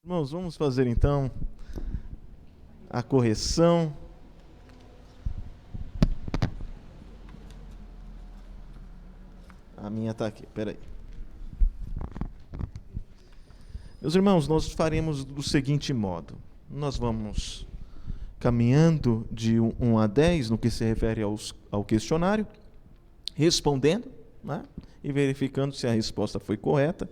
Irmãos, vamos fazer então a correção. A minha está aqui, peraí. Meus irmãos, nós faremos do seguinte modo. Nós vamos caminhando de 1 a 10 no que se refere ao questionário, respondendo, né, e verificando se a resposta foi correta.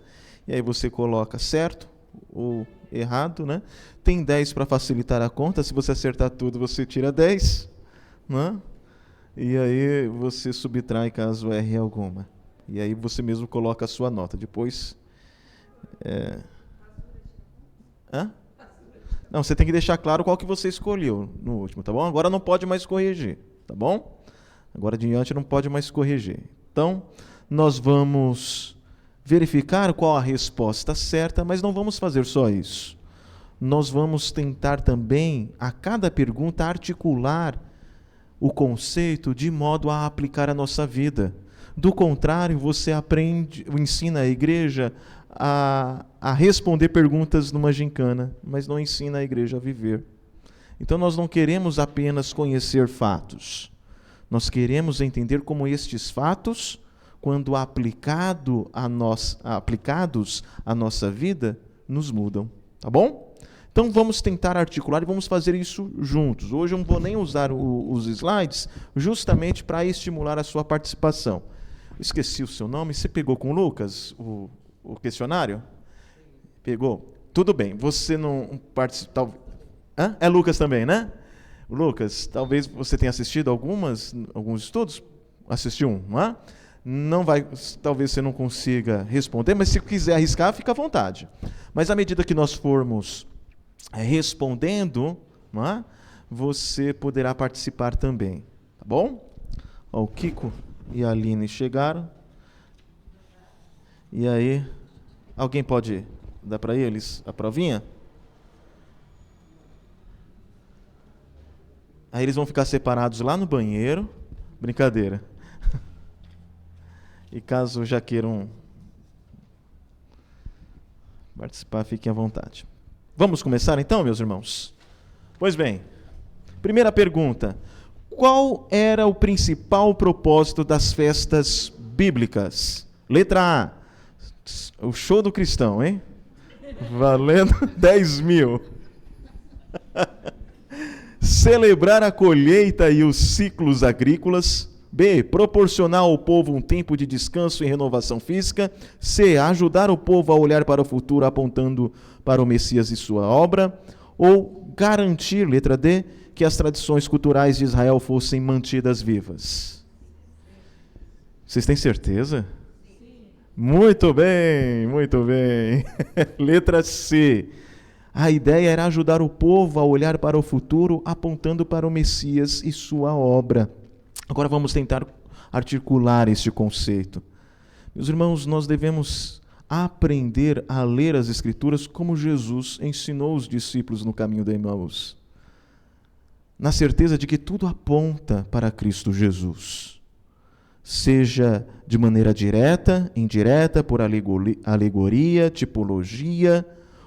E aí você coloca certo ou errado, né? Tem 10 para facilitar a conta. Se você acertar tudo, você tira 10, né? E aí você subtrai caso erre alguma. E aí você mesmo coloca a sua nota. Depois... Hã? Não, você tem que deixar claro qual que você escolheu no último, tá bom? Agora não pode mais corrigir, tá bom? Agora de diante não pode mais corrigir. Então, nós vamos verificar qual a resposta certa, mas não vamos fazer só isso. Nós vamos tentar também, a cada pergunta, articular o conceito de modo a aplicar a nossa vida. Do contrário, você ensina a igreja a responder perguntas numa gincana, mas não ensina a igreja a viver. Então nós não queremos apenas conhecer fatos. Nós queremos entender como estes fatos, quando aplicados à nossa vida, nos mudam. Tá bom? Então vamos tentar articular e vamos fazer isso juntos. Hoje eu não vou nem usar os slides, justamente para estimular a sua participação. Esqueci o seu nome. Você pegou com o Lucas o questionário? Pegou? Tudo bem. Você não participa... É Lucas também, né? Lucas, talvez você tenha assistido alguns estudos. Assistiu um, não é? Não vai, talvez você não consiga responder, mas se quiser arriscar, fica à vontade. Mas à medida que nós formos respondendo, não é? Você poderá participar também. Tá bom? Ó, o Kiko e a Aline chegaram. E aí, alguém pode dar para eles a provinha? Aí eles vão ficar separados lá no banheiro. Brincadeira. E caso já queiram participar, fiquem à vontade. Vamos começar então, meus irmãos? Pois bem, primeira pergunta. Qual era o principal propósito das festas bíblicas? Letra A. O show do cristão, hein? Valendo 10 mil. Celebrar a colheita e os ciclos agrícolas. B. Proporcionar ao povo um tempo de descanso e renovação física. C. Ajudar o povo a olhar para o futuro apontando para o Messias e sua obra. Ou garantir, letra D, que as tradições culturais de Israel fossem mantidas vivas. Vocês têm certeza? Sim. Muito bem, muito bem. Letra C. A ideia era ajudar o povo a olhar para o futuro apontando para o Messias e sua obra. Agora vamos tentar articular este conceito. Meus irmãos, nós devemos aprender a ler as Escrituras como Jesus ensinou os discípulos no caminho de Emaús, na certeza de que tudo aponta para Cristo Jesus, seja de maneira direta, indireta, por alegoria, tipologia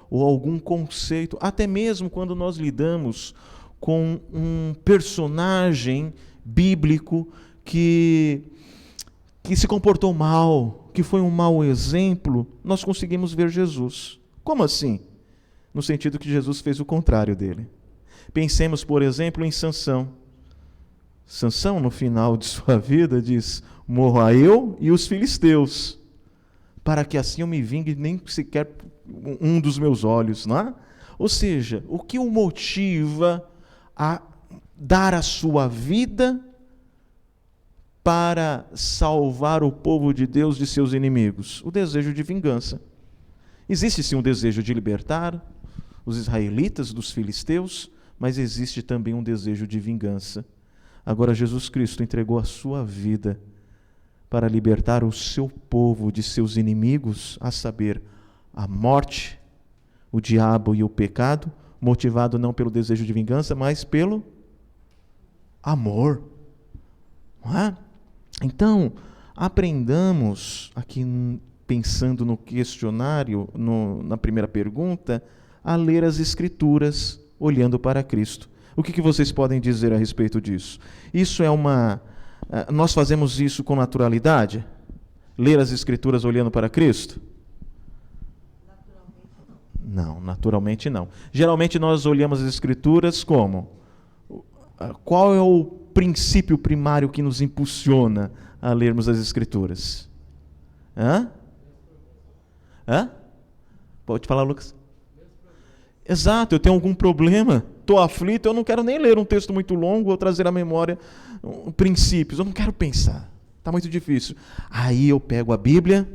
ou algum conceito, até mesmo quando nós lidamos com um personagem bíblico que se comportou mal, que foi um mau exemplo, nós conseguimos ver Jesus. Como assim? No sentido que Jesus fez o contrário dele. Pensemos, por exemplo, em Sansão. Sansão, no final de sua vida, diz: morra eu e os filisteus, para que assim eu me vingue nem sequer um dos meus olhos, não é? Ou seja, o que o motiva a dar a sua vida para salvar o povo de Deus de seus inimigos? O desejo de vingança. Existe sim um desejo de libertar os israelitas dos filisteus, mas existe também um desejo de vingança. Agora Jesus Cristo entregou a sua vida para libertar o seu povo de seus inimigos, a saber, a morte, o diabo e o pecado, motivado não pelo desejo de vingança, mas pelo amor. Não é? Então, aprendamos, aqui pensando no questionário, na primeira pergunta, a ler as Escrituras olhando para Cristo. O que vocês podem dizer a respeito disso? Isso é nós fazemos isso com naturalidade? Ler as Escrituras olhando para Cristo? Não, naturalmente não. Geralmente nós olhamos as Escrituras como? Qual é o princípio primário que nos impulsiona a lermos as Escrituras? Hã? Pode falar, Lucas? Exato, eu tenho algum problema, estou aflito, eu não quero nem ler um texto muito longo ou trazer à memória princípios, eu não quero pensar, está muito difícil. Aí eu pego a Bíblia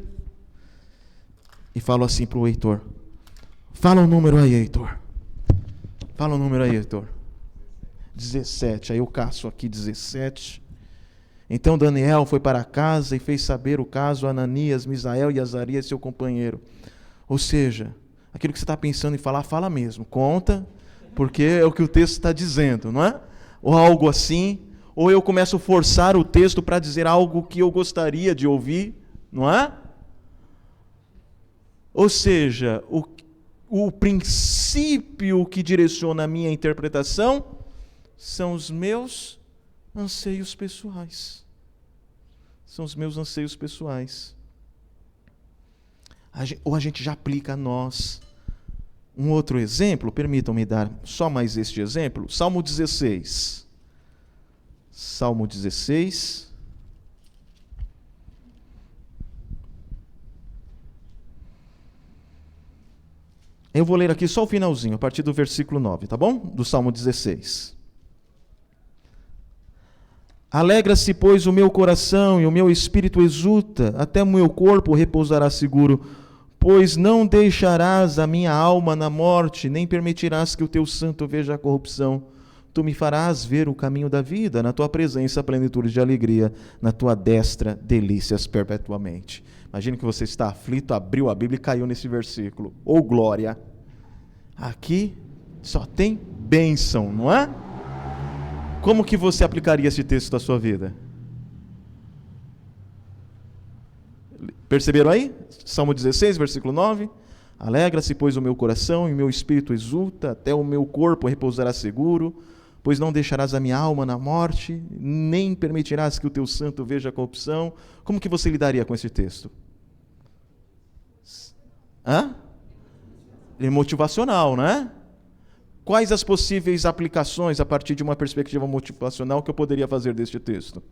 e falo assim para o Heitor: fala um número aí, Heitor. Fala um número aí, Heitor. 17, aí eu caço aqui 17. Então Daniel foi para casa e fez saber o caso a Ananias, Misael e Azarias, seu companheiro. Ou seja, aquilo que você está pensando em falar, fala mesmo. Conta, porque é o que o texto está dizendo, não é? Ou algo assim. Ou eu começo a forçar o texto para dizer algo que eu gostaria de ouvir, não é? Ou seja, o princípio que direciona a minha interpretação são os meus anseios pessoais. São os meus anseios pessoais. Ou a gente já aplica a nós. Um outro exemplo, permitam-me dar só mais este exemplo. Salmo 16. Salmo 16. Eu vou ler aqui só o finalzinho, a partir do versículo 9, tá bom? Do Salmo 16. Alegra-se, pois, o meu coração e o meu espírito exulta, até o meu corpo repousará seguro, pois não deixarás a minha alma na morte, nem permitirás que o teu santo veja a corrupção. Tu me farás ver o caminho da vida, na tua presença plenitude de alegria, na tua destra delícias perpetuamente. Imagine que você está aflito, abriu a Bíblia e caiu nesse versículo. Ô glória! Aqui só tem bênção, não é? Como que você aplicaria esse texto à sua vida? Perceberam aí? Salmo 16, versículo 9. Alegra-se, pois, o meu coração e o meu espírito exulta, até o meu corpo repousará seguro, pois não deixarás a minha alma na morte, nem permitirás que o teu santo veja a corrupção. Como que você lidaria com esse texto? Ele é motivacional, não é? Quais as possíveis aplicações a partir de uma perspectiva motivacional que eu poderia fazer deste texto?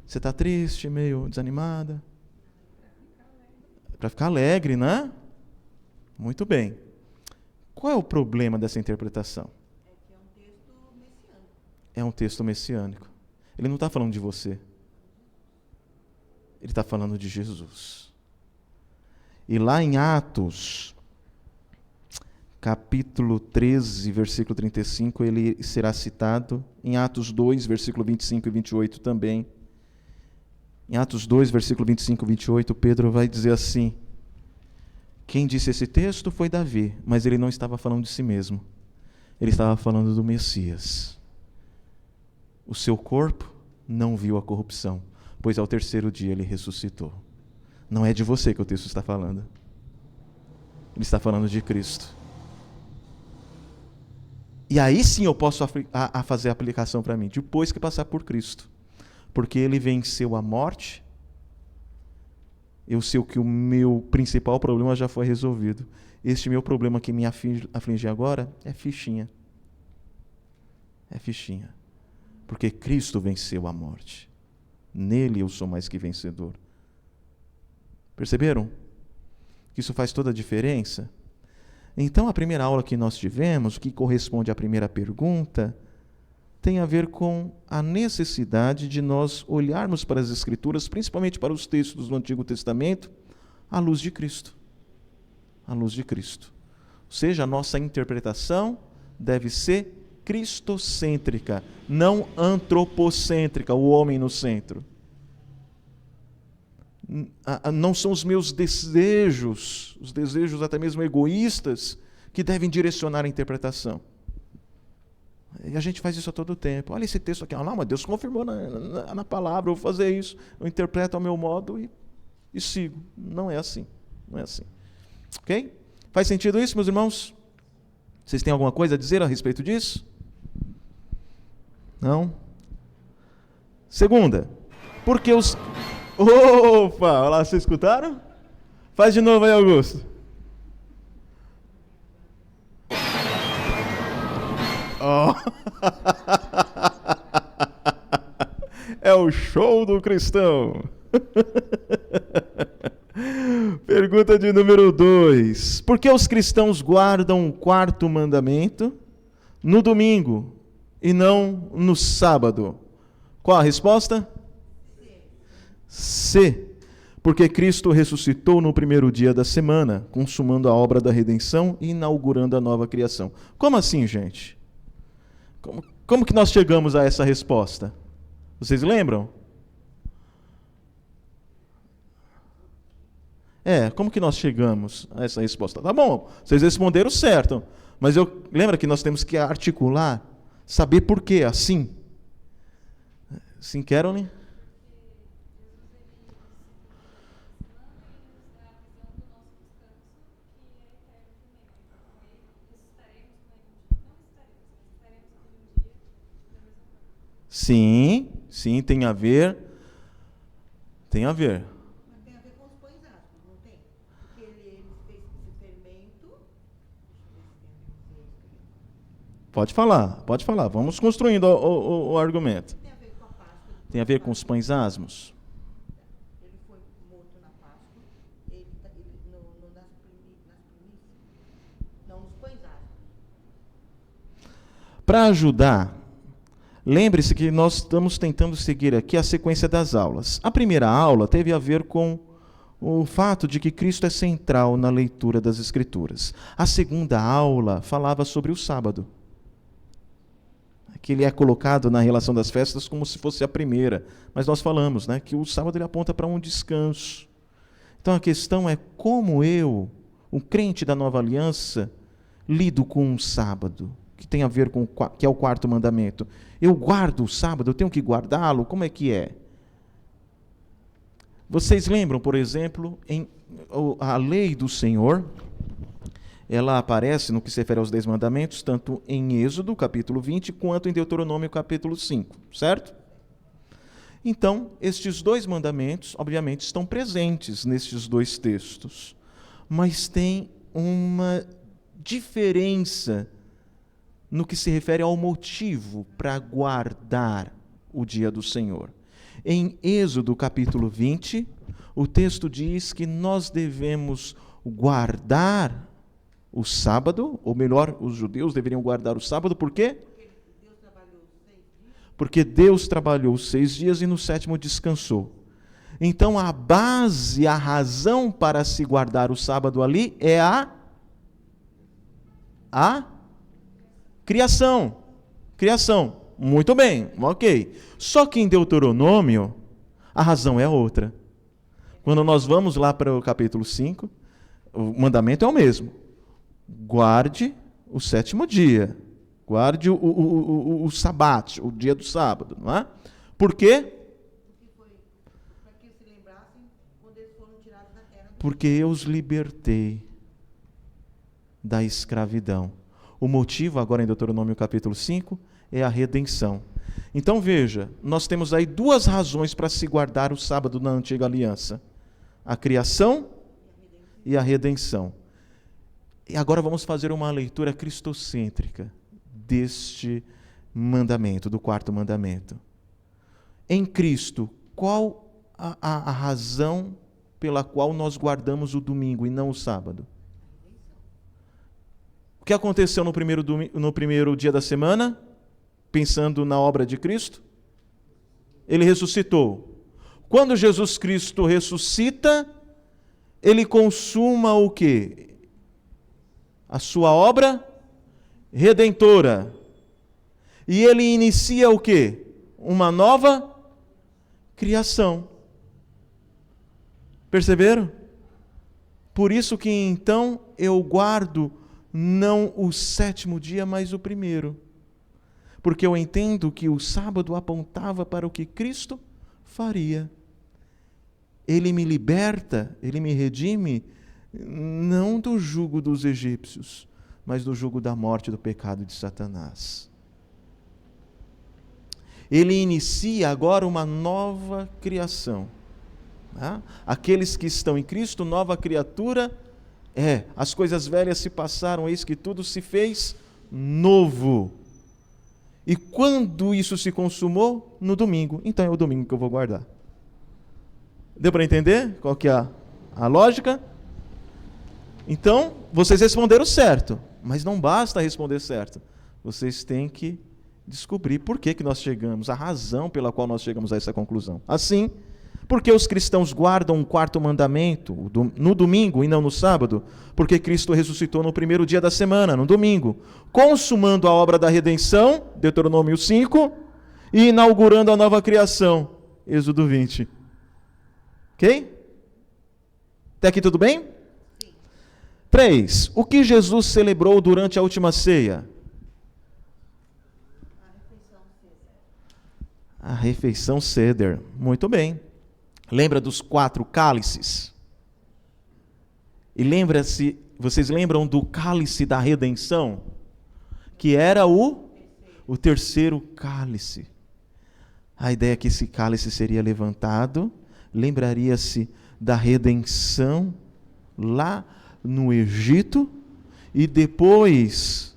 Você está triste, meio desanimada? Para ficar alegre, né? Muito bem. Qual é o problema dessa interpretação? É que é um texto messiânico. É um texto messiânico. Ele não está falando de você. Ele está falando de Jesus. E lá em Atos, capítulo 13, versículo 35, ele será citado. Em Atos 2, versículo 25 e 28 também. Em Atos 2, versículo 25 e 28, Pedro vai dizer assim: quem disse esse texto foi Davi, mas ele não estava falando de si mesmo. Ele estava falando do Messias. O seu corpo não viu a corrupção, pois ao terceiro dia ele ressuscitou. Não é de você que o texto está falando. Ele está falando de Cristo. E aí sim eu posso fazer a aplicação para mim, depois que passar por Cristo. Porque ele venceu a morte, eu sei que o meu principal problema já foi resolvido. Este meu problema que me aflige agora é fichinha. É fichinha. Porque Cristo venceu a morte. Nele eu sou mais que vencedor. Perceberam? Que isso faz toda a diferença? Então, a primeira aula que nós tivemos, o que corresponde à primeira pergunta, tem a ver com a necessidade de nós olharmos para as Escrituras, principalmente para os textos do Antigo Testamento, à luz de Cristo. À luz de Cristo. Ou seja, a nossa interpretação deve ser cristocêntrica, não antropocêntrica, o homem no centro. Não são os meus desejos, os desejos até mesmo egoístas, que devem direcionar a interpretação. E a gente faz isso a todo tempo. Olha esse texto aqui. Não, mas Deus confirmou na palavra, eu vou fazer isso. Eu interpreto ao meu modo e sigo. Não é assim. Não é assim. Ok? Faz sentido isso, meus irmãos? Vocês têm alguma coisa a dizer a respeito disso? Não? Segunda, porque os... Opa, olha lá, vocês escutaram? Faz de novo aí, Augusto. Oh. É o show do cristão. Pergunta de número 2. Por que os cristãos guardam o quarto mandamento no domingo e não no sábado? Qual a resposta? C. Porque Cristo ressuscitou no primeiro dia da semana, consumando a obra da redenção e inaugurando a nova criação. Como assim, gente? Como que nós chegamos a essa resposta? Vocês lembram? Como que nós chegamos a essa resposta? Tá bom, vocês responderam certo, mas lembra que nós temos que articular, saber por que assim. Sim, Caroline? Sim, tem a ver. Tem a ver. Mas tem a ver com os pães asmos, não tem? Porque ele fez esse fermento. Pode falar. Vamos construindo o argumento. Tem a ver com a Páscoa. Tem a ver com os pães asmos? Ele foi morto na Páscoa, nas primícias, não nos pães asmos. Para ajudar, lembre-se que nós estamos tentando seguir aqui a sequência das aulas. A primeira aula teve a ver com o fato de que Cristo é central na leitura das Escrituras. A segunda aula falava sobre o sábado, que ele é colocado na relação das festas como se fosse a primeira. Mas nós falamos, né, que o sábado ele aponta para um descanso. Então a questão é como eu, o crente da nova aliança, lido com o sábado, que tem a ver com que é o quarto mandamento. Eu guardo o sábado, eu tenho que guardá-lo? Como é que é? Vocês lembram, por exemplo, a lei do Senhor, ela aparece no que se refere aos 10 mandamentos, tanto em Êxodo, capítulo 20, quanto em Deuteronômio, capítulo 5, certo? Então, estes 2 mandamentos, obviamente, estão presentes nestes 2 textos, mas tem uma diferença no que se refere ao motivo para guardar o dia do Senhor. Em Êxodo capítulo 20, o texto diz que nós devemos guardar o sábado, ou melhor, os judeus deveriam guardar o sábado, por quê? Porque Deus trabalhou 6 dias e no 7º descansou. Então a base, a razão para se guardar o sábado ali é a criação. Muito bem, ok. Só que em Deuteronômio, a razão é outra. Quando nós vamos lá para o capítulo 5, o mandamento é o mesmo. Guarde o 7º dia. Guarde o sabate, o dia do sábado. Não é? Por quê? Para que se lembrassem quando eles foram tirados da terra. Porque eu os libertei da escravidão. O motivo, agora em Deuteronômio capítulo 5, é a redenção. Então veja, nós temos aí 2 razões para se guardar o sábado na antiga aliança: a criação e a redenção. E agora vamos fazer uma leitura cristocêntrica deste mandamento, do 4º mandamento. Em Cristo, qual a razão pela qual nós guardamos o domingo e não o sábado? O que aconteceu no primeiro dia da semana? Pensando na obra de Cristo? Ele ressuscitou. Quando Jesus Cristo ressuscita, ele consuma o quê? A sua obra redentora. E ele inicia o quê? Uma nova criação. Perceberam? Por isso que então eu guardo não o 7º dia, mas o primeiro. Porque eu entendo que o sábado apontava para o que Cristo faria. Ele me liberta, ele me redime não do jugo dos egípcios, mas do jugo da morte, do pecado de Satanás. Ele inicia agora uma nova criação. Aqueles que estão em Cristo, nova criatura, as coisas velhas se passaram, eis que tudo se fez novo. E quando isso se consumou? No domingo. Então é o domingo que eu vou guardar. Deu para entender qual que é a lógica? Então, vocês responderam certo, mas não basta responder certo. Vocês têm que descobrir por que nós chegamos, a razão pela qual nós chegamos a essa conclusão. Assim, porque os cristãos guardam um quarto mandamento no domingo e não no sábado? Porque Cristo ressuscitou no primeiro dia da semana, no domingo, consumando a obra da redenção, Deuteronômio 5, e inaugurando a nova criação, Êxodo 20. Ok? Até aqui tudo bem? Sim. 3. O que Jesus celebrou durante a última ceia? A refeição Seder. Muito bem. Lembra dos 4 cálices? E vocês lembram do cálice da redenção? Que era o terceiro cálice. A ideia é que esse cálice seria levantado, lembraria-se da redenção lá no Egito, e depois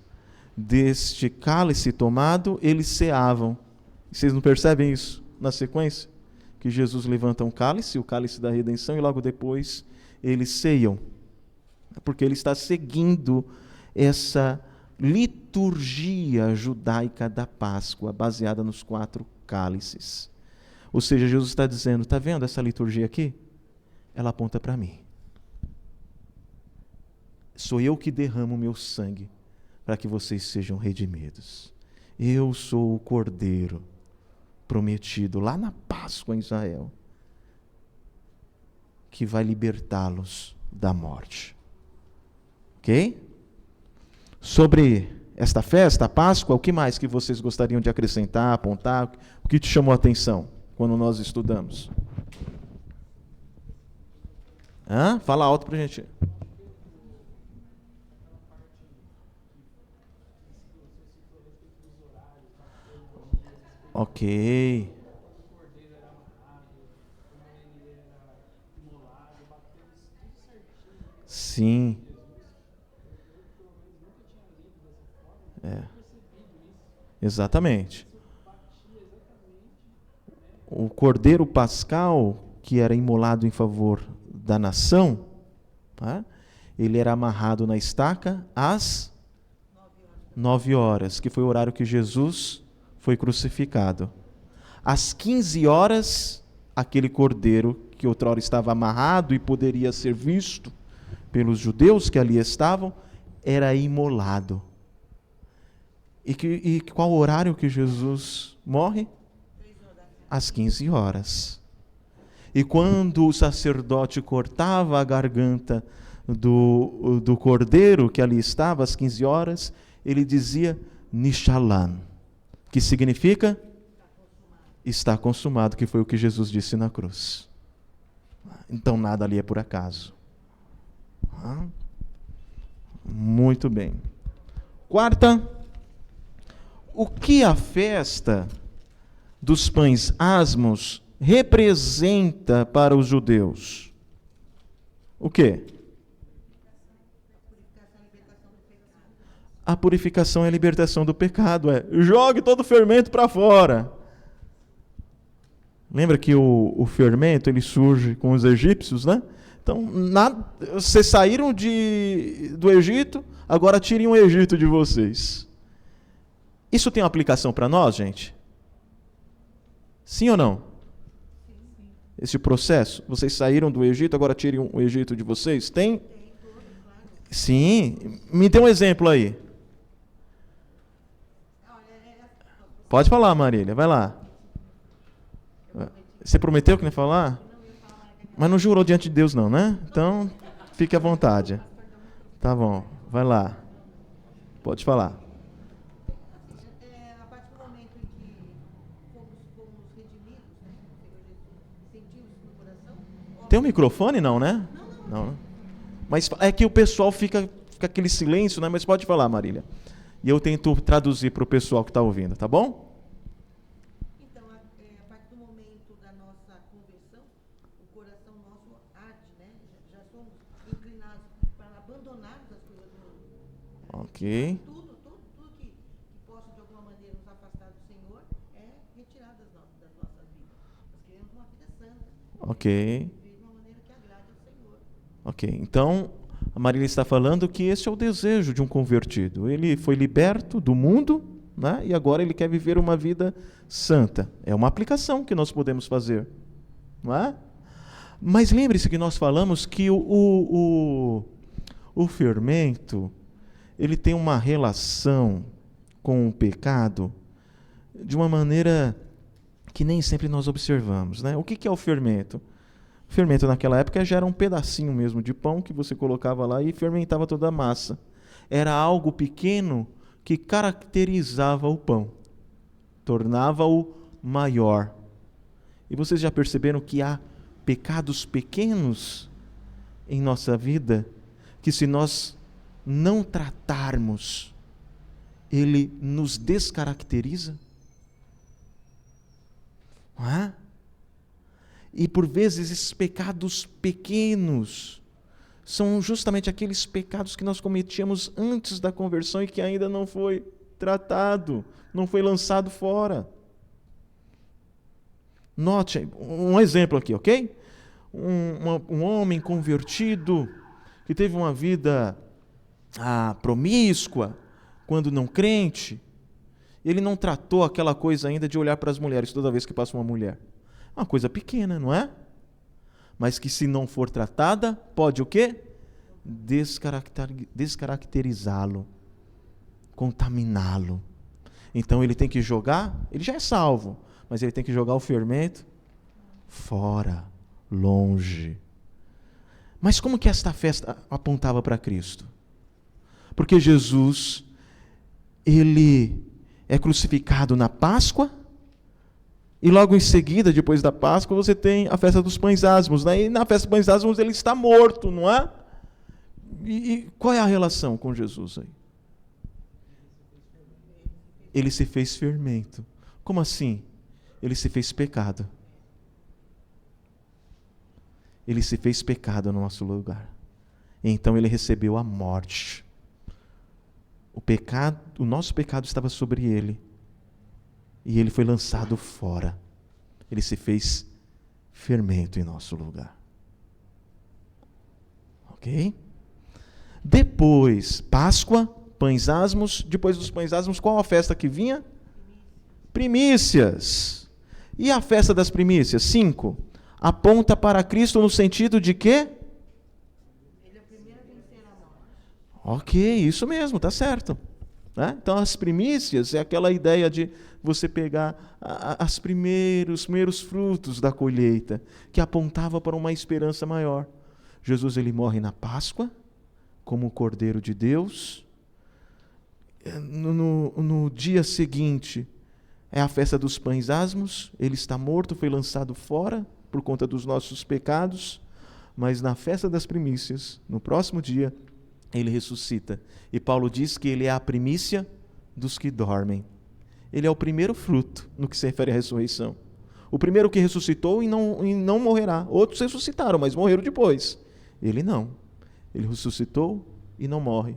deste cálice tomado, eles ceavam. Vocês não percebem isso na sequência? Que Jesus levanta um cálice, o cálice da redenção, e logo depois eles ceiam. Porque ele está seguindo essa liturgia judaica da Páscoa, baseada nos 4 cálices. Ou seja, Jesus está dizendo, está vendo essa liturgia aqui? Ela aponta para mim. Sou eu que derramo o meu sangue para que vocês sejam redimidos. Eu sou o Cordeiro prometido lá na Páscoa em Israel, que vai libertá-los da morte. Ok? Sobre esta festa, a Páscoa, o que mais que vocês gostariam de acrescentar, apontar? O que te chamou a atenção quando nós estudamos? Fala alto pra gente. Ok. Sim. Exatamente. O cordeiro pascal, que era imolado em favor da nação, ele era amarrado na estaca às 9 horas, que foi o horário que Jesus foi crucificado. Às 15 horas, aquele cordeiro que outrora estava amarrado e poderia ser visto pelos judeus que ali estavam, era imolado. E qual o horário que Jesus morre? Às 15 horas. E quando o sacerdote cortava a garganta do cordeiro que ali estava às 15 horas, ele dizia Nishalan, que significa está consumado, que foi o que Jesus disse na cruz. Então nada ali é por acaso. Muito bem. Quarta, o que a festa dos pães asmos representa para os judeus? O quê? A purificação e a libertação do pecado. Jogue todo o fermento para fora. Lembra que o fermento ele surge com os egípcios, né? Então, vocês saíram do Egito, agora tirem o Egito de vocês. Isso tem uma aplicação para nós, gente? Sim ou não? Esse processo, vocês saíram do Egito, agora tirem o Egito de vocês? Tem? Sim. Me dê um exemplo aí. Pode falar, Marília, vai lá. Você prometeu que não ia falar? Mas não jurou diante de Deus não, né? Então, fique à vontade. Tá bom, vai lá. Pode falar. A partir do momento em que fomos redimidos, sentimos isso no coração? Tem um microfone não, né? Não. Mas é que o pessoal fica aquele silêncio, né? Mas pode falar, Marília. E eu tento traduzir para o pessoal que está ouvindo, tá bom? Então, a partir do momento da nossa conversão, o coração nosso arde, né? Já somos inclinados para abandonarmos as coisas do mundo. Ok. Tudo que possa, de alguma maneira, nos afastar do Senhor é retirado das nossas vidas. Nós queremos uma vida santa. Ok. Viver de uma maneira que agrade ao Senhor. Ok. Então, a Marília está falando que esse é o desejo de um convertido. Ele foi liberto do mundo, né? E agora ele quer viver uma vida santa. É uma aplicação que nós podemos fazer. Não é? Mas lembre-se que nós falamos que o fermento, ele tem uma relação com o pecado de uma maneira que nem sempre nós observamos, né? O que é o fermento? O fermento naquela época já era um pedacinho mesmo de pão que você colocava lá e fermentava toda a massa. Era algo pequeno que caracterizava o pão, tornava-o maior. E vocês já perceberam que há pecados pequenos em nossa vida que, se nós não tratarmos, ele nos descaracteriza? Não é? E por vezes esses pecados pequenos são justamente aqueles pecados que nós cometíamos antes da conversão e que ainda não foi tratado, não foi lançado fora. Note um exemplo aqui, ok? Um homem convertido que teve uma vida promíscua, quando não crente, ele não tratou aquela coisa ainda de olhar para as mulheres toda vez que passa uma mulher. Uma coisa pequena, não é? Mas que, se não for tratada, pode o quê? Descaracterizá-lo, contaminá-lo. Então ele tem que jogar, ele já é salvo, mas ele tem que jogar o fermento fora, longe. Mas como que esta festa apontava para Cristo? Porque Jesus, ele é crucificado na Páscoa, e logo em seguida, depois da Páscoa, você tem a festa dos pães asmos, né? E na festa dos pães asmos ele está morto, não é? E qual é a relação com Jesus aí? Ele se fez fermento. Como assim? Ele se fez pecado. Ele se fez pecado no nosso lugar. Então ele recebeu a morte. O nosso pecado estava sobre ele. E ele foi lançado fora. Ele se fez fermento em nosso lugar. Ok? Depois, Páscoa, pães asmos. Depois dos pães asmos, qual a festa que vinha? Primícias. E a festa das primícias? 5. Aponta para Cristo no sentido de quê? Ele é o primeiro a vencer a morte. Ok, isso mesmo, está certo. Né? Então, as primícias é aquela ideia de você pegar os primeiros frutos da colheita, que apontava para uma esperança maior. Jesus, ele morre na Páscoa, como o Cordeiro de Deus. No dia seguinte, é a festa dos pães asmos. Ele está morto, foi lançado fora por conta dos nossos pecados. Mas na festa das primícias, no próximo dia, ele ressuscita. E Paulo diz que ele é a primícia dos que dormem. Ele é o primeiro fruto no que se refere à ressurreição. O primeiro que ressuscitou e não morrerá. Outros ressuscitaram, mas morreram depois. Ele não. Ele ressuscitou e não morre.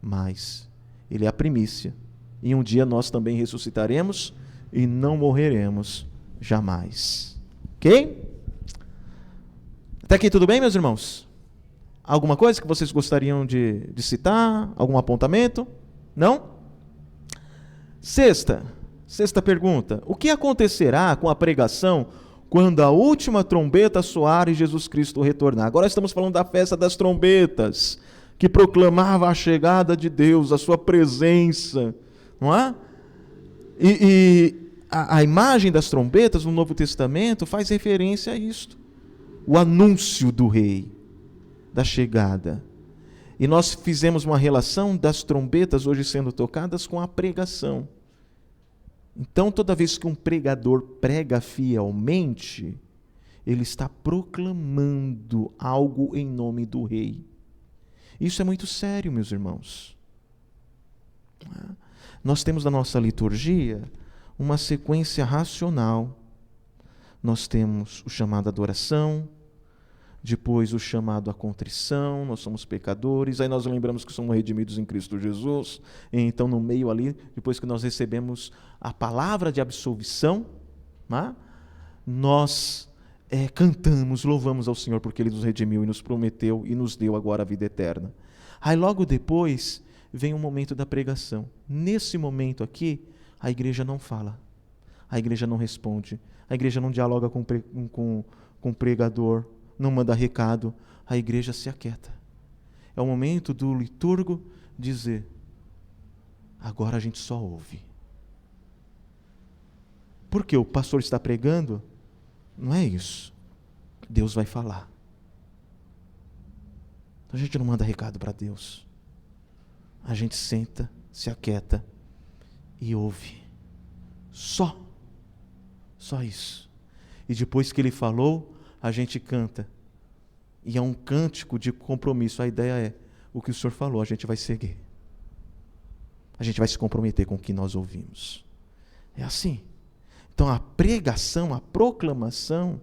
Mas ele é a primícia. E um dia nós também ressuscitaremos e não morreremos jamais. Ok? Até aqui tudo bem, meus irmãos? Alguma coisa que vocês gostariam de citar? Algum apontamento? Não? Sexta pergunta. O que acontecerá com a pregação quando a última trombeta soar e Jesus Cristo retornar? Agora estamos falando da festa das trombetas, que proclamava a chegada de Deus, a sua presença, não é? E a imagem das trombetas no Novo Testamento faz referência a isto. O anúncio do rei, da chegada. E nós fizemos uma relação das trombetas hoje sendo tocadas com a pregação. Então, toda vez que um pregador prega fielmente, ele está proclamando algo em nome do rei. Isso é muito sério, meus irmãos. Nós temos na nossa liturgia uma sequência racional. Nós temos o chamado à adoração, depois o chamado à contrição, nós somos pecadores, aí nós lembramos que somos redimidos em Cristo Jesus, e então no meio ali, depois que nós recebemos a palavra de absolvição, nós cantamos, louvamos ao Senhor porque Ele nos redimiu e nos prometeu e nos deu agora a vida eterna. Aí logo depois vem o momento da pregação. Nesse momento aqui, a igreja não fala, a igreja não responde, a igreja não dialoga com o pregador, não manda recado, a igreja se aquieta. É o momento do liturgo dizer, agora a gente só ouve. Porque o pastor está pregando? Não é isso. Deus vai falar. A gente não manda recado para Deus. A gente senta, se aquieta e ouve. Só isso. E depois que Ele falou, a gente canta. E é um cântico de compromisso. A ideia é, o que o Senhor falou, a gente vai seguir. A gente vai se comprometer com o que nós ouvimos. É assim. Então a pregação, a proclamação,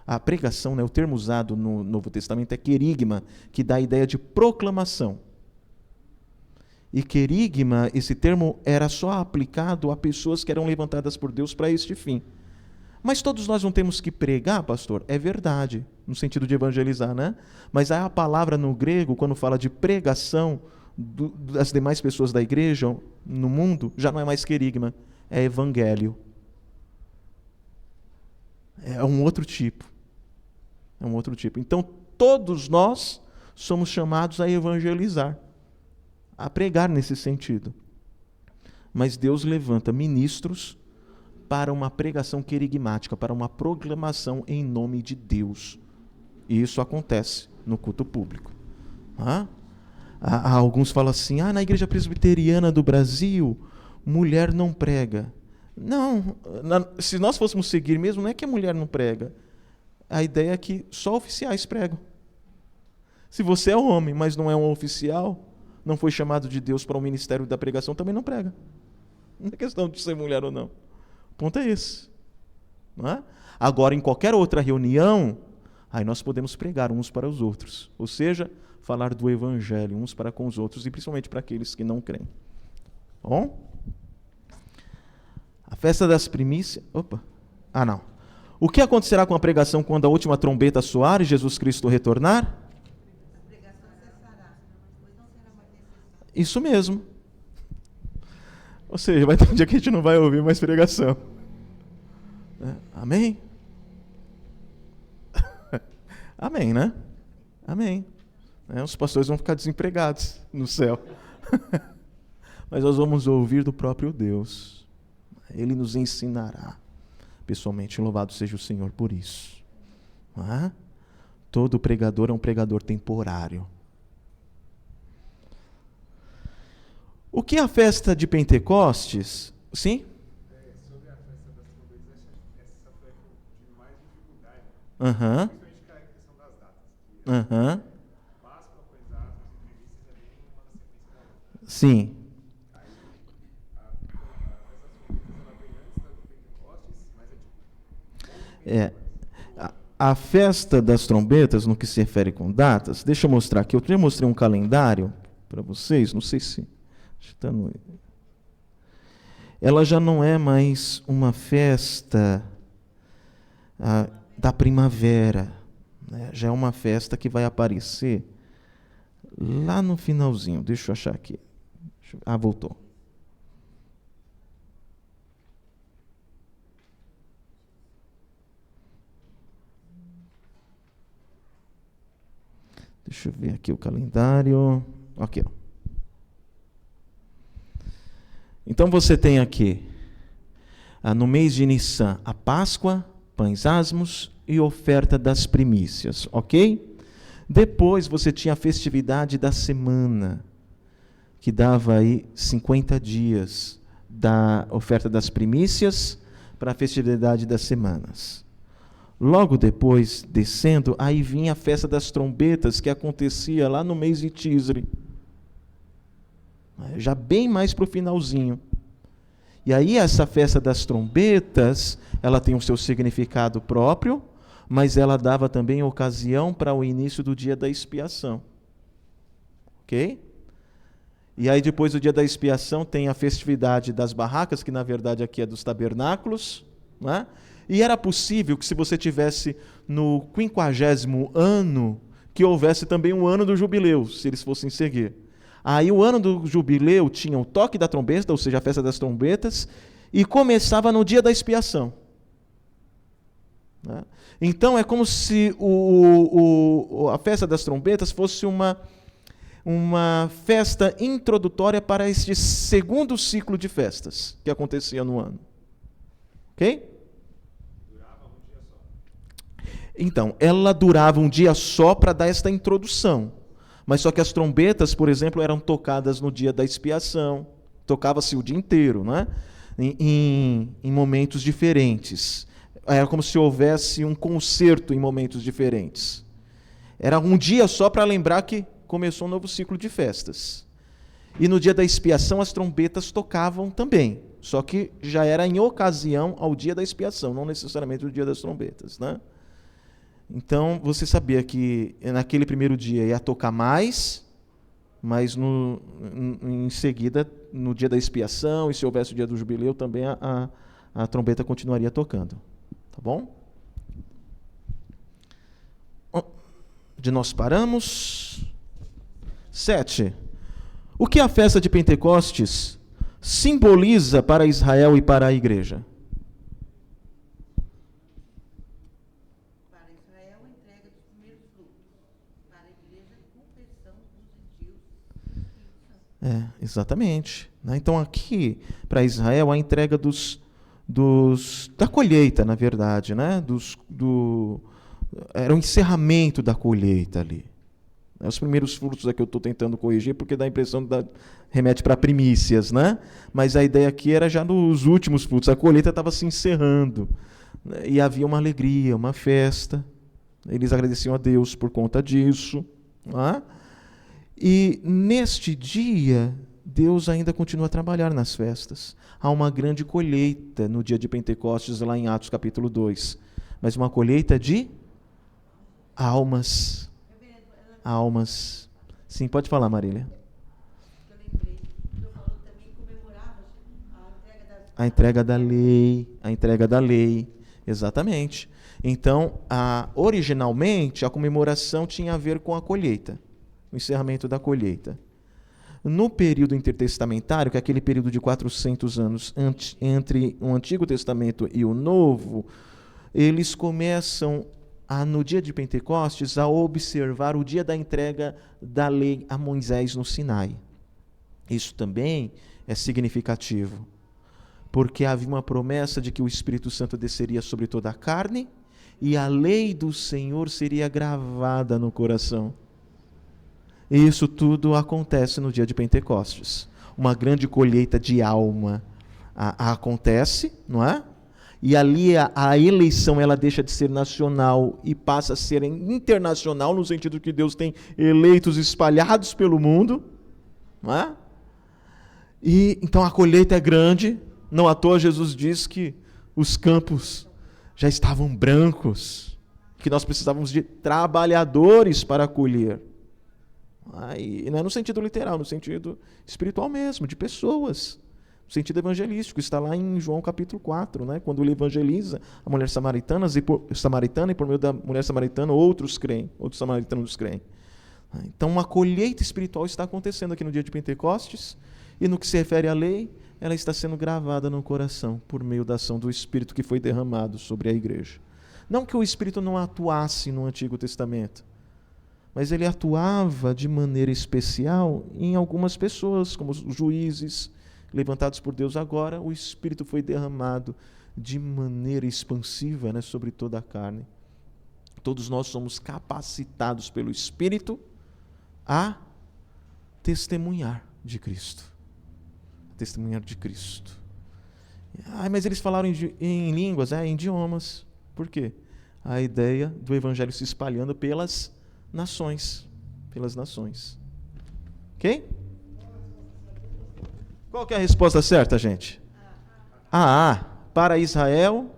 a pregação, o termo usado no Novo Testamento é querigma, que dá a ideia de proclamação. E querigma, esse termo era só aplicado a pessoas que eram levantadas por Deus para este fim. Mas todos nós não temos que pregar, pastor? É verdade, no sentido de evangelizar, né? Mas a palavra no grego, quando fala de pregação das demais pessoas da igreja no mundo, já não é mais querigma, é evangelho. É um outro tipo. Então, todos nós somos chamados a evangelizar, a pregar nesse sentido. Mas Deus levanta ministros para uma pregação querigmática, para uma proclamação em nome de Deus. E isso acontece no culto público. Alguns falam assim, na igreja presbiteriana do Brasil, mulher não prega. Não, se nós fôssemos seguir mesmo, não é que a mulher não prega. A ideia é que só oficiais pregam. Se você é homem, mas não é um oficial, não foi chamado de Deus para o ministério da pregação, também não prega. Não é questão de ser mulher ou não. O ponto é esse. Não é? Agora, em qualquer outra reunião, aí nós podemos pregar uns para os outros. Ou seja, falar do evangelho uns para com os outros, e principalmente para aqueles que não creem. Bom? A festa das primícias... não. O que acontecerá com a pregação quando a última trombeta soar e Jesus Cristo retornar? A pregação cessará, pois não será mais necessário. Isso mesmo. Ou seja, vai ter um dia que a gente não vai ouvir mais pregação. Amém? Amém, né? Amém. Os pastores vão ficar desempregados no céu. Mas nós vamos ouvir do próprio Deus. Ele nos ensinará pessoalmente. Louvado seja o Senhor por isso. Todo pregador é um pregador temporário. O que é a festa de Pentecostes? Sim? Sobre a festa das trombetas, essa foi a que eu tive mais dificuldade. Principalmente a questão das datas. Páscoa, Coisas, as entrevistas é bem uma sequência da outra. Sim. A festa das trombetas, no que se refere com datas, deixa eu mostrar aqui. Eu já mostrei um calendário para vocês, não sei se está no... Ela já não é mais uma festa da primavera, né? Já é uma festa que vai aparecer lá no finalzinho. Deixa eu achar aqui. Voltou. Deixa eu ver aqui o calendário. Aqui, ó. Então você tem aqui, no mês de Nissan, a Páscoa, pães asmos e oferta das primícias, ok? Depois você tinha a festividade da semana, que dava aí 50 dias da oferta das primícias para a festividade das semanas. Logo depois, descendo, aí vinha a festa das trombetas, que acontecia lá no mês de Tisri. Já bem mais para o finalzinho. E aí essa festa das trombetas, ela tem o seu significado próprio, mas ela dava também ocasião para o início do dia da expiação. Ok? E aí depois do dia da expiação tem a festividade das barracas, que na verdade aqui é dos tabernáculos, né? E era possível que se você tivesse no 50º ano, que houvesse também um ano do jubileu, se eles fossem seguir. Aí o ano do jubileu tinha o toque da trombeta, ou seja, a festa das trombetas, e começava no dia da expiação. Né? Então é como se a festa das trombetas fosse uma festa introdutória para este segundo ciclo de festas que acontecia no ano. Ok? Durava um dia só. Então, ela durava um dia só para dar esta introdução. Mas só que as trombetas, por exemplo, eram tocadas no dia da expiação. Tocava-se o dia inteiro, né? Em momentos diferentes. Era como se houvesse um concerto em momentos diferentes. Era um dia só para lembrar que começou um novo ciclo de festas. E no dia da expiação as trombetas tocavam também. Só que já era em ocasião ao dia da expiação, não necessariamente o dia das trombetas, né? Então, você sabia que naquele primeiro dia ia tocar mais, mas em seguida, no dia da expiação, e se houvesse o dia do jubileu, também a trombeta continuaria tocando. Tá bom? De nós paramos. 7. O que a festa de Pentecostes simboliza para Israel e para a igreja? Exatamente. Então aqui, para Israel, a entrega da colheita, na verdade, né? Era o encerramento da colheita ali. Os primeiros frutos é que eu estou tentando corrigir, porque dá a impressão que remete para primícias, né? Mas a ideia aqui era já nos últimos frutos. A colheita estava se encerrando, né? E havia uma alegria, uma festa. Eles agradeciam a Deus por conta disso, né? E neste dia, Deus ainda continua a trabalhar nas festas. Há uma grande colheita no dia de Pentecostes, lá em Atos capítulo 2. Mas uma colheita de almas. Almas. Sim, pode falar, Marília. Eu lembrei, o senhor falou também que comemorava a entrega da lei. Exatamente. Então, originalmente, a comemoração tinha a ver com a colheita. O encerramento da colheita. No período intertestamentário, que é aquele período de 400 anos entre o Antigo Testamento e o Novo, eles começam, no dia de Pentecostes, a observar o dia da entrega da lei a Moisés no Sinai. Isso também é significativo, porque havia uma promessa de que o Espírito Santo desceria sobre toda a carne e a lei do Senhor seria gravada no coração. E isso tudo acontece no dia de Pentecostes. Uma grande colheita de alma acontece, não é? E ali a eleição ela deixa de ser nacional e passa a ser internacional, no sentido que Deus tem eleitos espalhados pelo mundo, não é? E então a colheita é grande. Não à toa Jesus diz que os campos já estavam brancos, que nós precisávamos de trabalhadores para colher. E não é no sentido literal, no sentido espiritual mesmo, de pessoas. No sentido evangelístico, está lá em João capítulo 4, né? Quando ele evangeliza a mulher samaritana, e por meio da mulher samaritana outros samaritanos creem. Então uma colheita espiritual está acontecendo aqui no dia de Pentecostes, e no que se refere à lei, ela está sendo gravada no coração por meio da ação do Espírito que foi derramado sobre a igreja. Não que o Espírito não atuasse no Antigo Testamento, mas ele atuava de maneira especial em algumas pessoas, como os juízes levantados por Deus. Agora o Espírito foi derramado de maneira expansiva, né, sobre toda a carne. Todos nós somos capacitados pelo Espírito a testemunhar de Cristo. Testemunhar de Cristo. Mas eles falaram em línguas, em idiomas. Por quê? a ideia do evangelho se espalhando pelas nações. Pelas nações. Ok? Qual que é a resposta certa, gente? Para Israel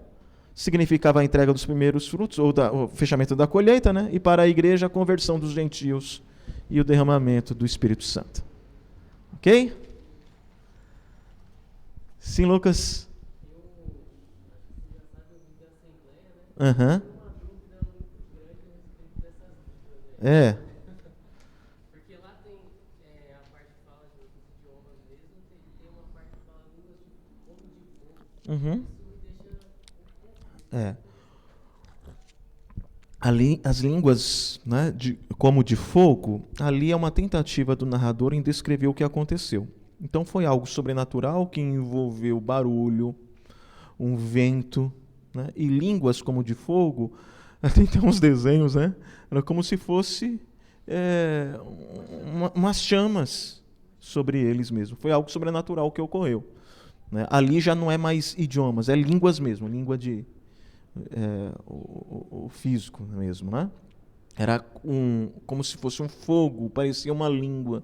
significava a entrega dos primeiros frutos, ou o fechamento da colheita, né? E para a igreja a conversão dos gentios e o derramamento do Espírito Santo. Ok? Sim, Lucas? Aham. É. Porque lá tem a parte que fala de outros idiomas mesmo, tem uma parte que fala línguas de como de fogo. Uhum. Isso me deixa As línguas, né, como de fogo, ali é uma tentativa do narrador em descrever o que aconteceu. Então foi algo sobrenatural que envolveu barulho, um vento, né, e línguas como de fogo. Tem uns desenhos, né? Era como se fosse umas chamas sobre eles mesmo. Foi algo sobrenatural que ocorreu. Né? Ali já não é mais idiomas, é línguas mesmo, língua de o físico mesmo, né? Era como se fosse um fogo, parecia uma língua,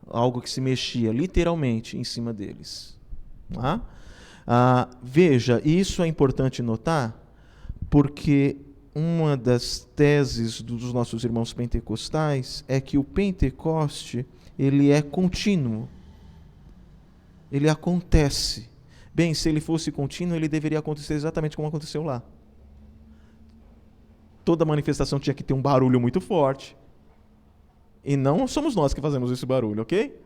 algo que se mexia literalmente em cima deles. Tá? Veja, isso é importante notar, porque uma das teses dos nossos irmãos pentecostais é que o Pentecoste, ele é contínuo. Ele acontece. Bem, se ele fosse contínuo, ele deveria acontecer exatamente como aconteceu lá. Toda manifestação tinha que ter um barulho muito forte. E não somos nós que fazemos esse barulho, ok?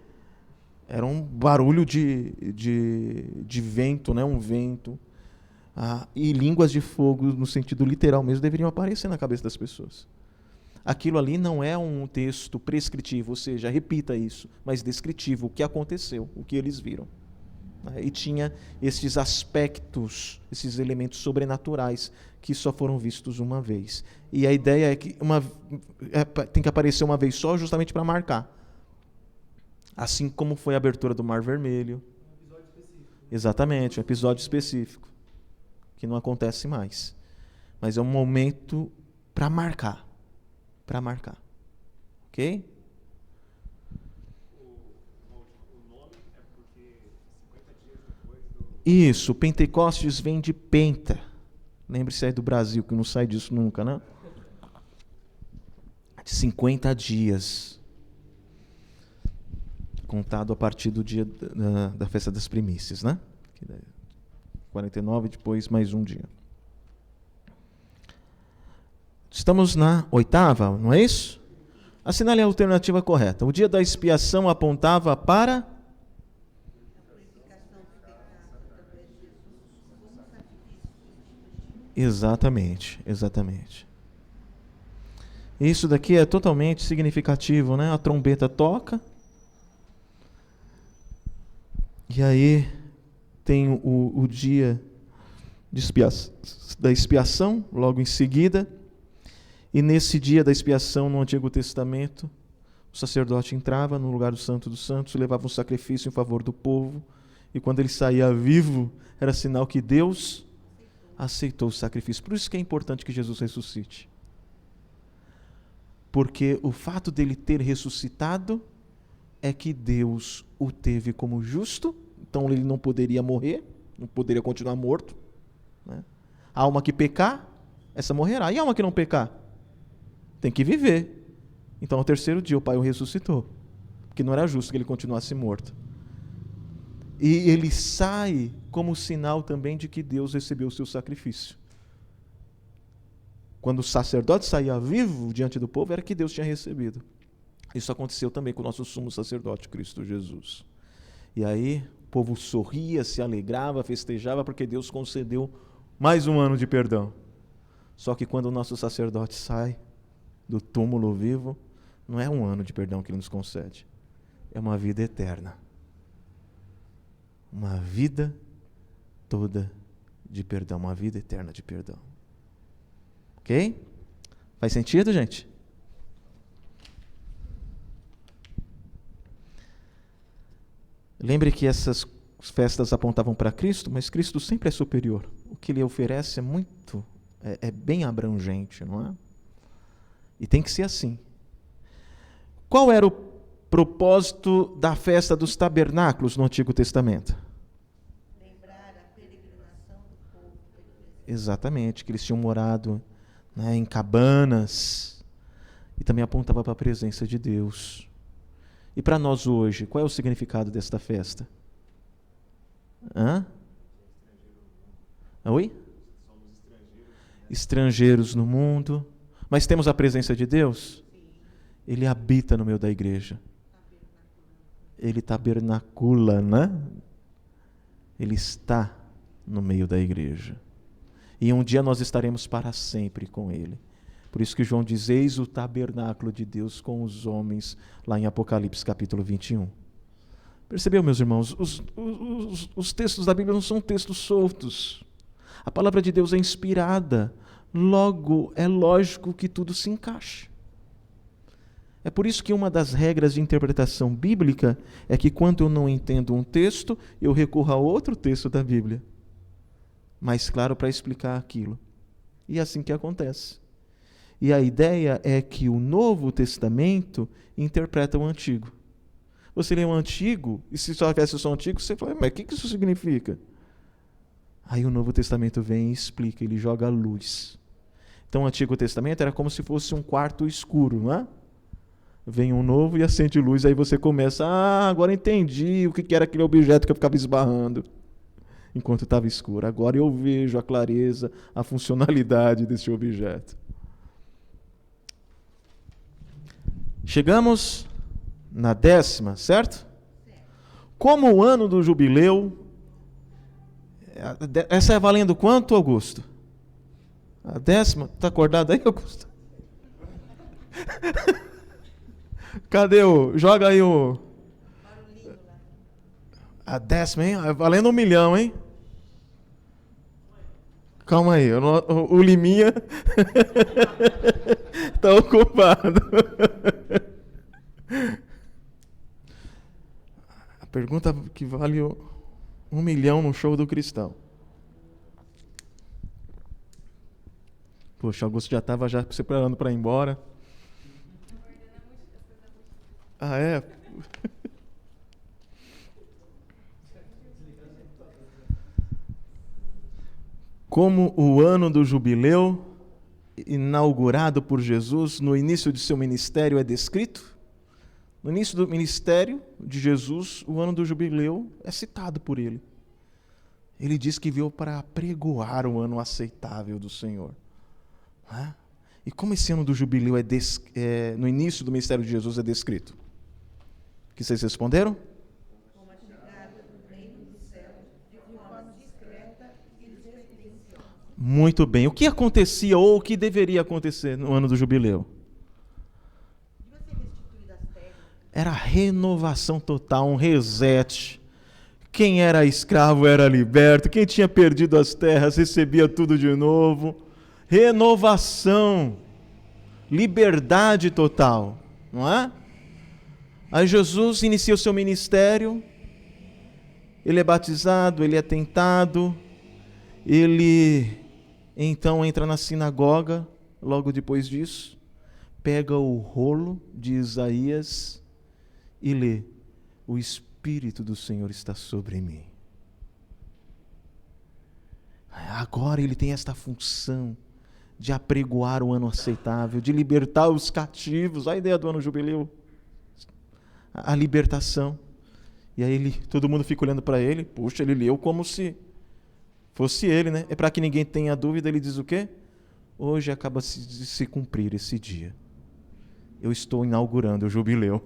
Era um barulho de vento, né? Um vento. E línguas de fogo, no sentido literal mesmo, deveriam aparecer na cabeça das pessoas. Aquilo ali não é um texto prescritivo, ou seja, repita isso, mas descritivo, o que aconteceu, o que eles viram. E tinha esses aspectos, esses elementos sobrenaturais que só foram vistos uma vez. E a ideia é que tem que aparecer uma vez só, justamente para marcar. Assim como foi a abertura do Mar Vermelho. um episódio específico. Exatamente, um episódio específico, que não acontece mais. Mas é um momento para marcar. Para marcar. Ok? O nome é porque 50 dias depois do... Isso, Pentecostes vem de penta. Lembre-se aí do Brasil, que não sai disso nunca, né? De 50 dias. Contado a partir do dia da festa das primícias, né? 49, depois mais um dia. Estamos na 8ª, não é isso? Assinale a alternativa correta. O dia da expiação apontava para... A purificação dos pecados através de Jesus como sacrifício substitutivo. Exatamente, exatamente. Isso daqui é totalmente significativo, né? A trombeta toca. E aí tem o dia da expiação, logo em seguida. E nesse dia da expiação, no Antigo Testamento, o sacerdote entrava no lugar do Santo dos Santos, levava um sacrifício em favor do povo, e quando ele saía vivo, era sinal que Deus aceitou o sacrifício. Por isso que é importante que Jesus ressuscite. Porque o fato dele ter ressuscitado é que Deus o teve como justo, então ele não poderia morrer, não poderia continuar morto. Né? A alma que pecar, essa morrerá. E a alma que não pecar? Tem que viver. Então, ao terceiro dia, o Pai o ressuscitou. Porque não era justo que ele continuasse morto. E ele sai como sinal também de que Deus recebeu o seu sacrifício. Quando o sacerdote saía vivo diante do povo, era que Deus tinha recebido. Isso aconteceu também com o nosso sumo sacerdote, Cristo Jesus. E aí, o povo sorria, se alegrava, festejava, porque Deus concedeu mais um ano de perdão. Só que quando o nosso sacerdote sai do túmulo vivo, não é um ano de perdão que ele nos concede. É uma vida eterna. Uma vida toda de perdão. Uma vida eterna de perdão. Ok? Faz sentido, gente? Lembre que essas festas apontavam para Cristo, mas Cristo sempre é superior. O que ele oferece é muito É bem abrangente, não é? E tem que ser assim. Qual era o propósito da festa dos tabernáculos no Antigo Testamento? Lembrar a peregrinação do povo pelo deserto. Exatamente, que eles tinham morado, né, em cabanas, e também apontava para a presença de Deus. E para nós hoje, qual é o significado desta festa? Hã? Oi? Estrangeiros no mundo. Mas temos a presença de Deus? Ele habita no meio da igreja. Ele tabernacula, né? Ele está no meio da igreja. E um dia nós estaremos para sempre com Ele. Por isso que João diz, eis o tabernáculo de Deus com os homens, lá em Apocalipse capítulo 21. Percebeu, meus irmãos? Os textos da Bíblia não são textos soltos. A palavra de Deus é inspirada. Logo, é lógico que tudo se encaixa. É por isso que uma das regras de interpretação bíblica é que quando eu não entendo um texto, eu recorro a outro texto da Bíblia, mais claro para explicar aquilo. E é assim que acontece. E a ideia é que o Novo Testamento interpreta o Antigo. Você lê o Antigo, e se só tivesse só o Antigo, você fala, mas o que isso significa? Aí o Novo Testamento vem e explica, ele joga a luz. Então o Antigo Testamento era como se fosse um quarto escuro, não é? Vem um novo e acende luz, aí você começa, agora entendi o que era aquele objeto que eu ficava esbarrando enquanto estava escuro. Agora eu vejo a clareza, a funcionalidade desse objeto. Chegamos na 10ª, certo? Como o ano do jubileu, essa é valendo quanto, Augusto? A 10ª? Está acordado aí, Augusto? Cadê o... Joga aí o... A 10ª, hein? Valendo 1 milhão, hein? Calma aí, o Liminha está ocupado. A pergunta que vale 1 milhão no show do Cristão. Poxa, Augusto já estava já se preparando para ir embora. Ah, é? Como o ano do jubileu, inaugurado por Jesus no início de seu ministério, é descrito? No início do ministério de Jesus, o ano do jubileu é citado por ele. Ele diz que veio para pregoar o ano aceitável do Senhor. E como esse ano do jubileu no início do ministério de Jesus é descrito? O que vocês responderam? Como a chegada do reino dos céus de forma discreta e despretensiosa. Muito bem. O que acontecia ou o que deveria acontecer no ano do jubileu? Devia ser restituída as terras. Era renovação total, um reset. Quem era escravo era liberto, quem tinha perdido as terras recebia tudo de novo. Renovação, liberdade total, não é? Aí Jesus inicia o seu ministério, ele é batizado, ele é tentado, ele então entra na sinagoga, logo depois disso, pega o rolo de Isaías e lê, o Espírito do Senhor está sobre mim. Agora ele tem esta função de apregoar o ano aceitável, de libertar os cativos, a ideia do ano jubileu, a libertação. E aí todo mundo fica olhando para ele, puxa, ele leu como se fosse ele, né? É para que ninguém tenha dúvida, ele diz o quê? Hoje acaba de se cumprir esse dia. Eu estou inaugurando o jubileu.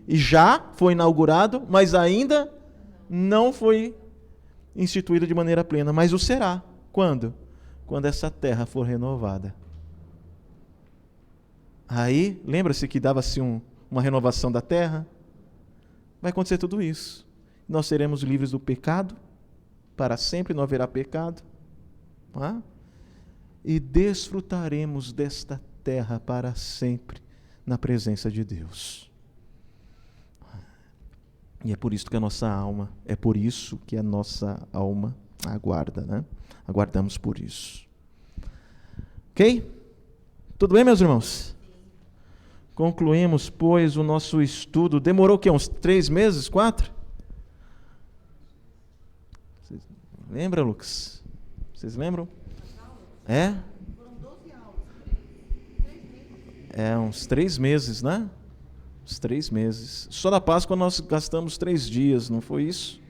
E já foi inaugurado, mas ainda não foi instituído de maneira plena. Mas o será. Quando? Quando essa terra for renovada. Aí, lembra-se que dava-se uma renovação da terra? Vai acontecer tudo isso. Nós seremos livres do pecado, para sempre não haverá pecado. E desfrutaremos desta terra para sempre, na presença de Deus. E é por isso que a nossa alma Aguarda, né? Aguardamos por isso. Ok? Tudo bem, meus irmãos? Concluímos, pois, o nosso estudo. Demorou o quê? Uns 3 meses? 4? Lembra, Lucas? Vocês lembram? É? Foram 12 aulas. 3 meses. É, uns 3 meses, né? Uns 3 meses. Só da Páscoa nós gastamos 3 dias, não foi isso?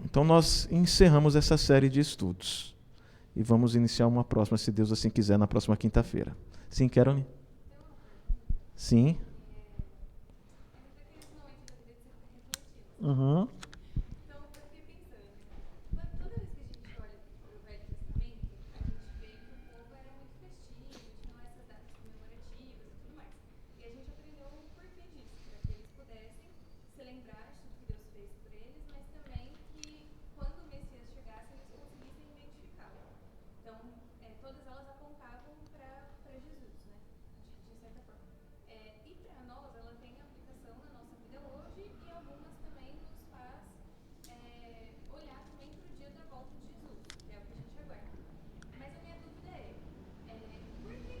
Então nós encerramos essa série de estudos. E vamos iniciar uma próxima, se Deus assim quiser, na próxima quinta-feira. Sim, Caroline? Sim. Uhum. Então, eu fiquei pensando, toda vez que a gente olha para o Velho Testamento, a gente vê que o povo era muito festivo, tinham essas datas comemorativas e tudo mais. E a gente aprendeu o porquê disso, para que eles pudessem se lembrar de tudo que Deus fez por eles, mas também que quando o Messias chegasse, eles conseguissem identificá-lo. Então, todas elas apontavam para Jesus, né? De certa forma. E para nós, ela tem aplicação na nossa vida hoje e algumas também nos faz olhar também para o dia da volta de Jesus, que é o que a gente aguarda. Mas a minha dúvida por que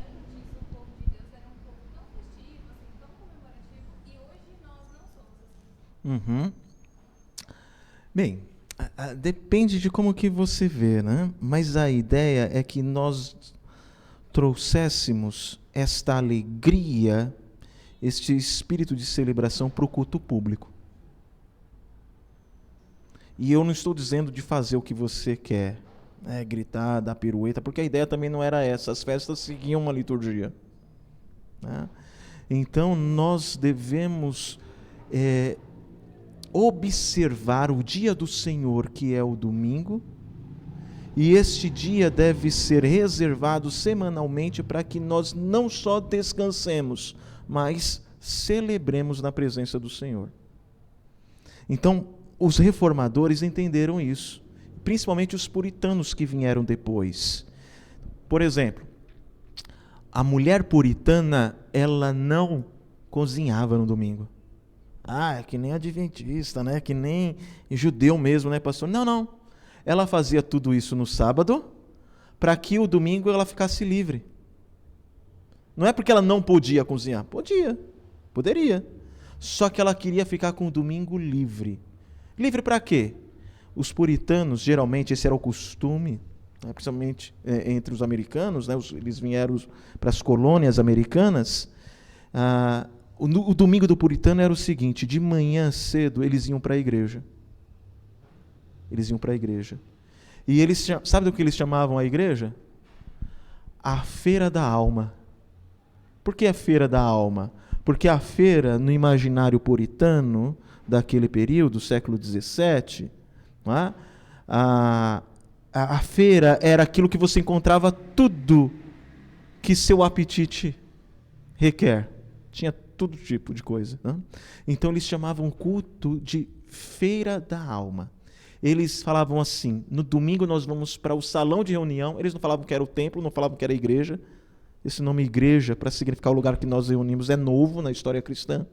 antes o povo de Deus era um povo tão festivo, assim, tão comemorativo, e hoje nós não somos assim? Uhum. Bem, depende de como que você vê, né? Mas a ideia é que nós trouxéssemos esta alegria, este espírito de celebração para o culto público. E eu não estou dizendo de fazer o que você quer, gritar, dar pirueta, porque a ideia também não era essa. As festas seguiam uma liturgia, né? Então nós devemos observar o dia do Senhor, que é o domingo, e este dia deve ser reservado semanalmente para que nós não só descansemos, mas celebremos na presença do Senhor. Então, os reformadores entenderam isso, principalmente os puritanos que vieram depois. Por exemplo, a mulher puritana, ela não cozinhava no domingo. É que nem adventista, né? Que nem judeu mesmo, né, pastor? Não. Ela fazia tudo isso no sábado, para que o domingo ela ficasse livre. Não é porque ela não podia cozinhar. Poderia. Só que ela queria ficar com o domingo livre. Livre para quê? Os puritanos, geralmente, esse era o costume, né, principalmente entre os americanos, né, eles vieram para as colônias americanas. O domingo do puritano era o seguinte: de manhã cedo eles iam para a igreja. E eles, sabe do que eles chamavam a igreja? A feira da alma. Por que a feira da alma? Porque a feira, no imaginário puritano daquele período, século XVII, não é? A feira era aquilo que você encontrava tudo que seu apetite requer. Tinha todo tipo de coisa, né? Então eles chamavam o culto de feira da alma. Eles falavam assim: no domingo nós vamos para o salão de reunião. Eles não falavam que era o templo, não falavam que era a igreja. Esse nome igreja, para significar o lugar que nós reunimos, é novo na história cristã.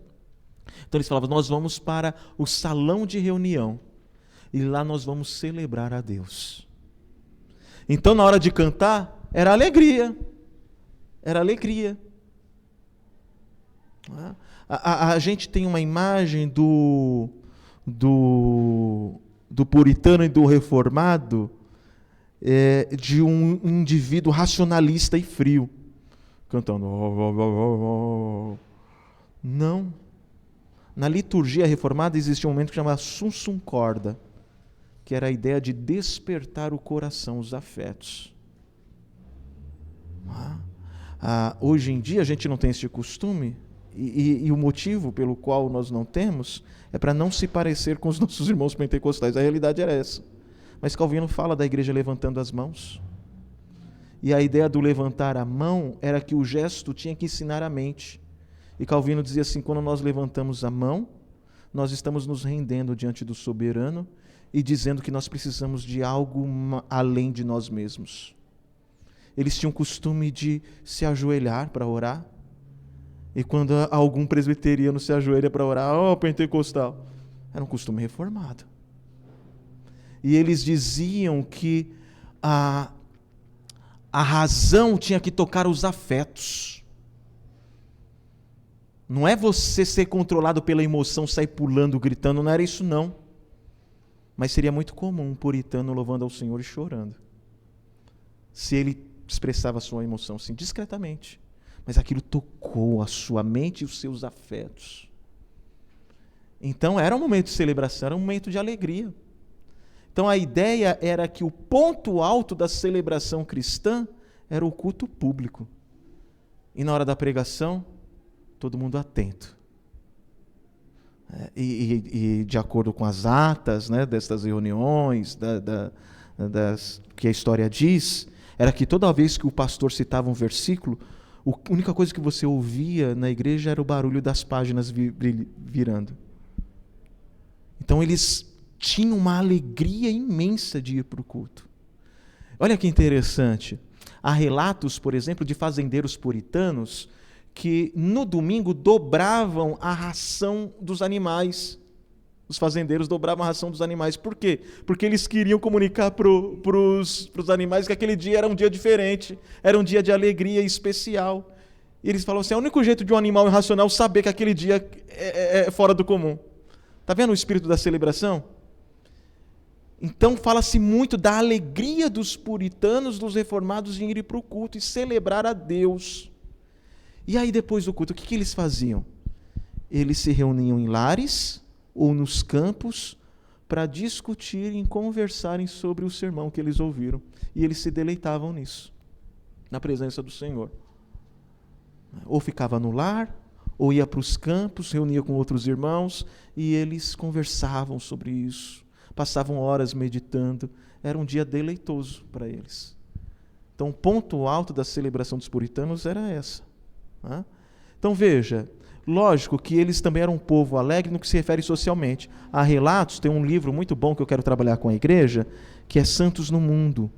Então eles falavam: nós vamos para o salão de reunião e lá nós vamos celebrar a Deus. Então na hora de cantar, era alegria. A gente tem uma imagem do puritano e do reformado, de um indivíduo racionalista e frio, cantando. Não. Na liturgia reformada existia um momento que chamava sunsum corda, que era a ideia de despertar o coração, os afetos. Hoje em dia a gente não tem esse costume, e o motivo pelo qual nós não temos é para não se parecer com os nossos irmãos pentecostais. A realidade era essa. Mas Calvino fala da igreja levantando as mãos. E a ideia do levantar a mão era que o gesto tinha que ensinar a mente. E Calvino dizia assim: quando nós levantamos a mão, nós estamos nos rendendo diante do soberano e dizendo que nós precisamos de algo além de nós mesmos. Eles tinham o costume de se ajoelhar para orar. E quando algum presbiteriano se ajoelha para orar, pentecostal, era um costume reformado. e eles diziam que a razão tinha que tocar os afetos. Não é você ser controlado pela emoção, sair pulando, gritando, não era isso não. Mas seria muito comum um puritano louvando ao Senhor e chorando. Se ele expressava a sua emoção assim, discretamente. Mas aquilo tocou a sua mente e os seus afetos. Então era um momento de celebração, era um momento de alegria. Então a ideia era que o ponto alto da celebração cristã era o culto público. E na hora da pregação, todo mundo atento. E de acordo com as atas, né, dessas reuniões, que a história diz, era que toda vez que o pastor citava um versículo, a única coisa que você ouvia na igreja era o barulho das páginas virando. Então eles tinham uma alegria imensa de ir para o culto. Olha que interessante. Há relatos, por exemplo, de fazendeiros puritanos que no domingo dobravam a ração dos animais. Os fazendeiros dobravam a ração dos animais. Por quê? Porque eles queriam comunicar para os animais que aquele dia era um dia diferente, era um dia de alegria especial. E eles falavam assim, é o único jeito de um animal irracional saber que aquele dia é fora do comum. Está vendo o espírito da celebração? Então fala-se muito da alegria dos puritanos, dos reformados em ir para o culto e celebrar a Deus. E aí depois do culto, o que eles faziam? Eles se reuniam em lares ou nos campos para discutirem, conversarem sobre o sermão que eles ouviram. E eles se deleitavam nisso, na presença do Senhor. Ou ficava no lar, ou ia para os campos, reunia com outros irmãos, e eles conversavam sobre isso, passavam horas meditando. Era um dia deleitoso para eles. Então o ponto alto da celebração dos puritanos era essa. Então veja, lógico que eles também eram um povo alegre no que se refere socialmente. Há relatos, tem um livro muito bom que eu quero trabalhar com a igreja, que é Santos no Mundo,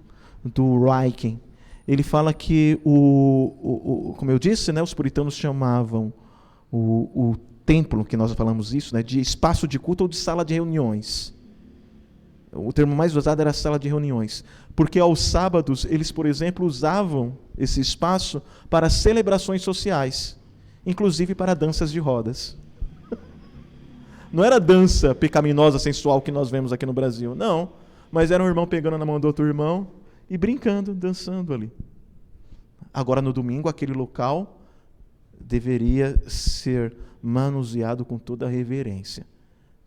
do Ryken. Ele fala que, como eu disse, né, os puritanos chamavam o templo, que nós falamos isso, né, de espaço de culto ou de sala de reuniões. O termo mais usado era sala de reuniões, porque aos sábados eles, por exemplo, usavam esse espaço para celebrações sociais, inclusive para danças de rodas. Não era dança pecaminosa, sensual que nós vemos aqui no Brasil, não, mas era um irmão pegando na mão do outro irmão e brincando, dançando ali. Agora no domingo aquele local deveria ser manuseado com toda a reverência,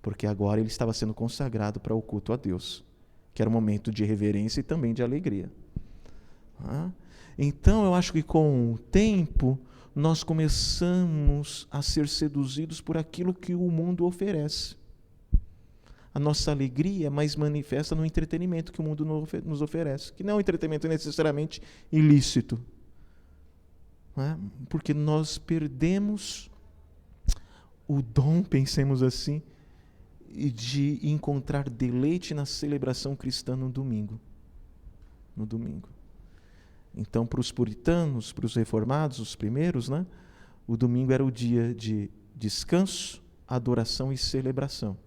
porque agora ele estava sendo consagrado para o culto a Deus, que era um momento de reverência e também de alegria. Então eu acho que com o tempo nós começamos a ser seduzidos por aquilo que o mundo oferece. A nossa alegria é mais manifesta no entretenimento que o mundo nos oferece, que não é um entretenimento necessariamente ilícito, porque nós perdemos o dom, pensemos assim, de encontrar deleite na celebração cristã no domingo. No domingo. Então, para os puritanos, para os reformados, os primeiros, né, o domingo era o dia de descanso, adoração e celebração.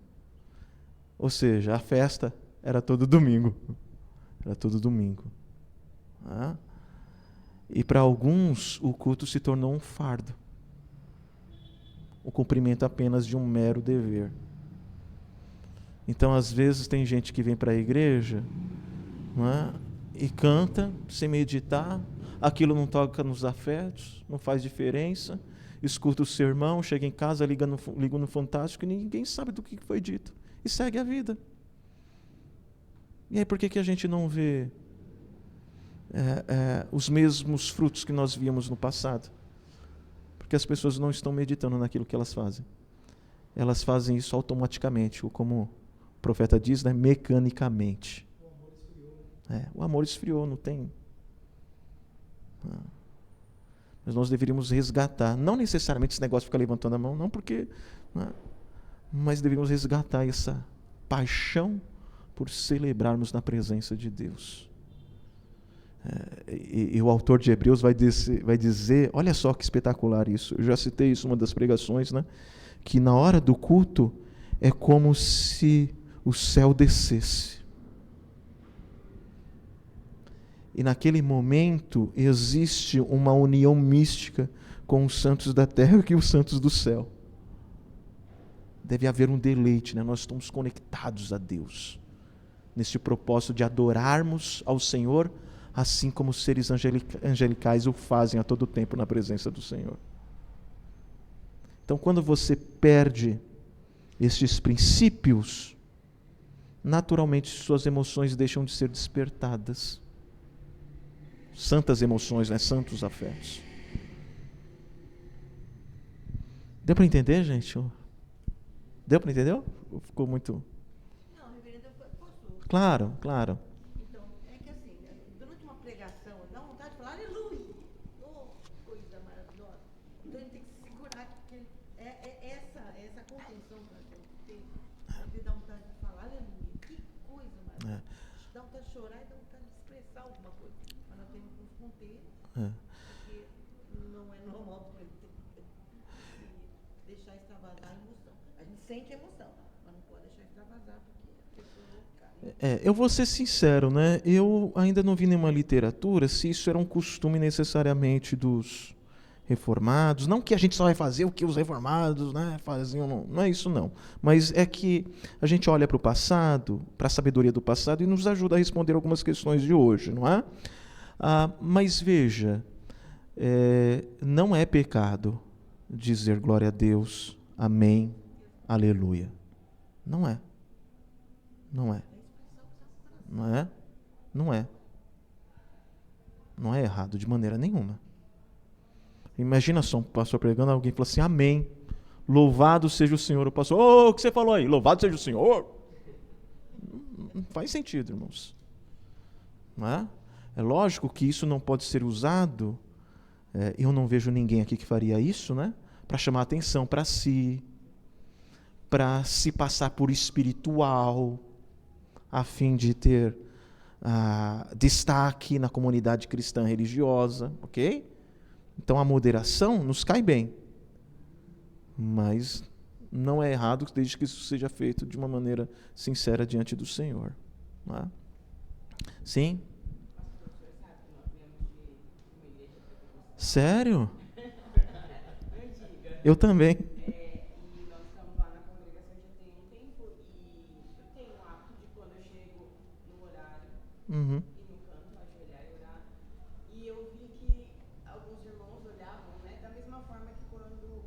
Ou seja, a festa era todo domingo. Era todo domingo. E para alguns, o culto se tornou um fardo. O cumprimento apenas de um mero dever. Então, às vezes, tem gente que vem para a igreja, e canta sem meditar, aquilo não toca nos afetos, não faz diferença, escuta o sermão, chega em casa, liga no Fantástico e ninguém sabe do que foi dito. E segue a vida. E aí por que a gente não vê os mesmos frutos que nós víamos no passado? Porque as pessoas não estão meditando naquilo que elas fazem. Elas fazem isso automaticamente, ou como o profeta diz, né, mecanicamente. O amor esfriou, não tem. Mas nós deveríamos resgatar, não necessariamente esse negócio de ficar levantando a mão, não porque, mas deveríamos resgatar essa paixão por celebrarmos na presença de Deus. E o autor de Hebreus vai dizer, olha só que espetacular isso, eu já citei isso em uma das pregações, né, que na hora do culto é como se o céu descesse. E naquele momento existe uma união mística com os santos da terra e os santos do céu. Deve haver um deleite, né? Nós estamos conectados a Deus, nesse propósito de adorarmos ao Senhor, assim como os seres angelicais o fazem a todo tempo na presença do Senhor. Então, quando você perde estes princípios, naturalmente suas emoções deixam de ser despertadas. Santas emoções, né? Santos afetos. Deu para entender, gente? Deu para entender? Ou ficou muito... Não, reverendo, eu posso... Claro, claro. Então, é que assim, durante uma pregação, dá vontade de falar aleluia. Oh, coisa maravilhosa. Então a gente tem que se segurar, porque essa contenção que nós temos que ter, de dar vontade de falar aleluia. Que coisa maravilhosa. Dá vontade de chorar e dá vontade de expressar alguma coisa. Mas nós temos que nos conter, porque não é normal deixar extravasar a emoção. A gente sente a emoção, mas não pode deixar extravasar, porque a pessoa vai ficar... Eu vou ser sincero, né? Eu ainda não vi nenhuma literatura se isso era um costume necessariamente dos reformados. Não que a gente só vai fazer o que os reformados, né, faziam, não é isso não. Mas é que a gente olha para o passado, para a sabedoria do passado, e nos ajuda a responder algumas questões de hoje, não é? Mas veja, não é pecado dizer glória a Deus, amém, aleluia. Não é. Não é. Não é? Não é. Não é errado de maneira nenhuma. Imagina só um pastor pregando, alguém fala assim, amém, louvado seja o Senhor. O pastor, o que você falou aí? Louvado seja o Senhor. Não faz sentido, irmãos. Não é? É lógico que isso não pode ser usado, eu não vejo ninguém aqui que faria isso, né? Para chamar atenção para si, para se passar por espiritual, a fim de ter destaque na comunidade cristã religiosa, ok? Então a moderação nos cai bem, mas não é errado desde que isso seja feito de uma maneira sincera diante do Senhor. Não é? Sim? Sério? Eu também. E nós estamos lá na congregação já tem um tempo e eu tenho o hábito de quando eu chego no horário e no canto, ajoelhar e orar. E eu vi que alguns irmãos olhavam, né, da mesma forma que quando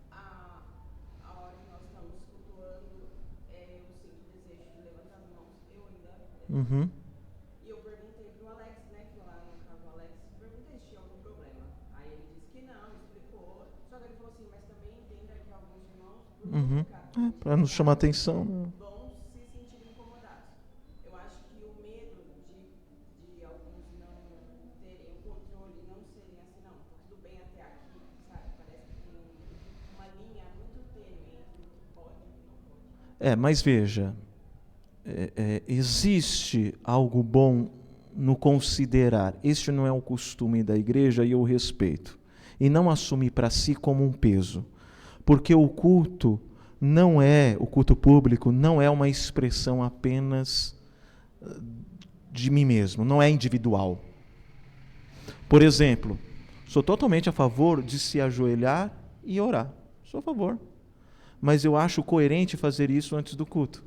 a hora que nós estamos cultuando, eu sinto desejo de levantar as mãos, eu ainda levanto. E eu perguntei pro Alex, né, que lá no caso o Alex, perguntei se tinha algum problema. Aí ele disse que não, explicou. Só que ele falou assim, mas também entenda que alguns irmãos, para nos chamar atenção, né? vão se sentir incomodados. Eu acho que o medo de alguns não terem o controle, não serem assim, não, tá tudo bem até aqui, sabe? Parece que tem uma linha muito tênue entre o que pode e o que não pode. Mas veja, existe algo bom no considerar, este não é o costume da igreja e eu respeito, e não assumir para si como um peso, porque o culto público não é uma expressão apenas de mim mesmo, não é individual. Por exemplo, sou totalmente a favor de se ajoelhar e orar, sou a favor, mas eu acho coerente fazer isso antes do culto,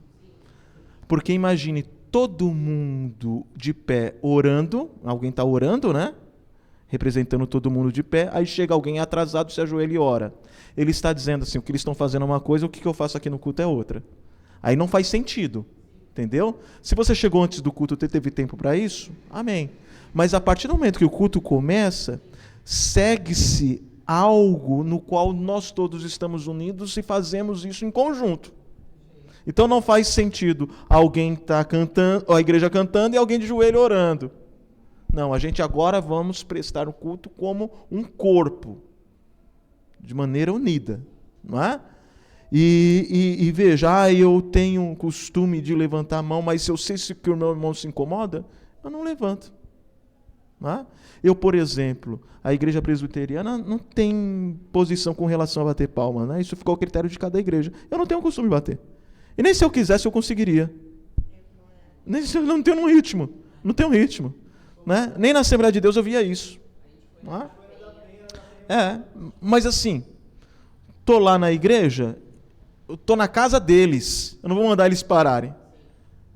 porque imagine todo mundo de pé orando, alguém está orando, né? Representando todo mundo de pé, aí chega alguém atrasado, se ajoelha e ora. Ele está dizendo assim, o que eles estão fazendo é uma coisa, o que eu faço aqui no culto é outra. Aí não faz sentido, entendeu? Se você chegou antes do culto e teve tempo para isso, amém. Mas a partir do momento que o culto começa, segue-se algo no qual nós todos estamos unidos e fazemos isso em conjunto. Então não faz sentido alguém estar cantando, a igreja cantando e alguém de joelho orando. Não, a gente agora vamos prestar o culto como um corpo, de maneira unida, não é? E veja, eu tenho o costume de levantar a mão, mas se eu sei que o meu irmão se incomoda, eu não levanto. Não é? Eu, por exemplo, a igreja presbiteriana não tem posição com relação a bater palma, né? Isso ficou ao critério de cada igreja. Eu não tenho o costume de bater. E nem se eu quisesse eu conseguiria. Nem se eu não tenho um ritmo. Não tenho ritmo. Né? Nem na Assembleia de Deus eu via isso. Não é? Mas assim, tô lá na igreja, eu tô na casa deles, eu não vou mandar eles pararem.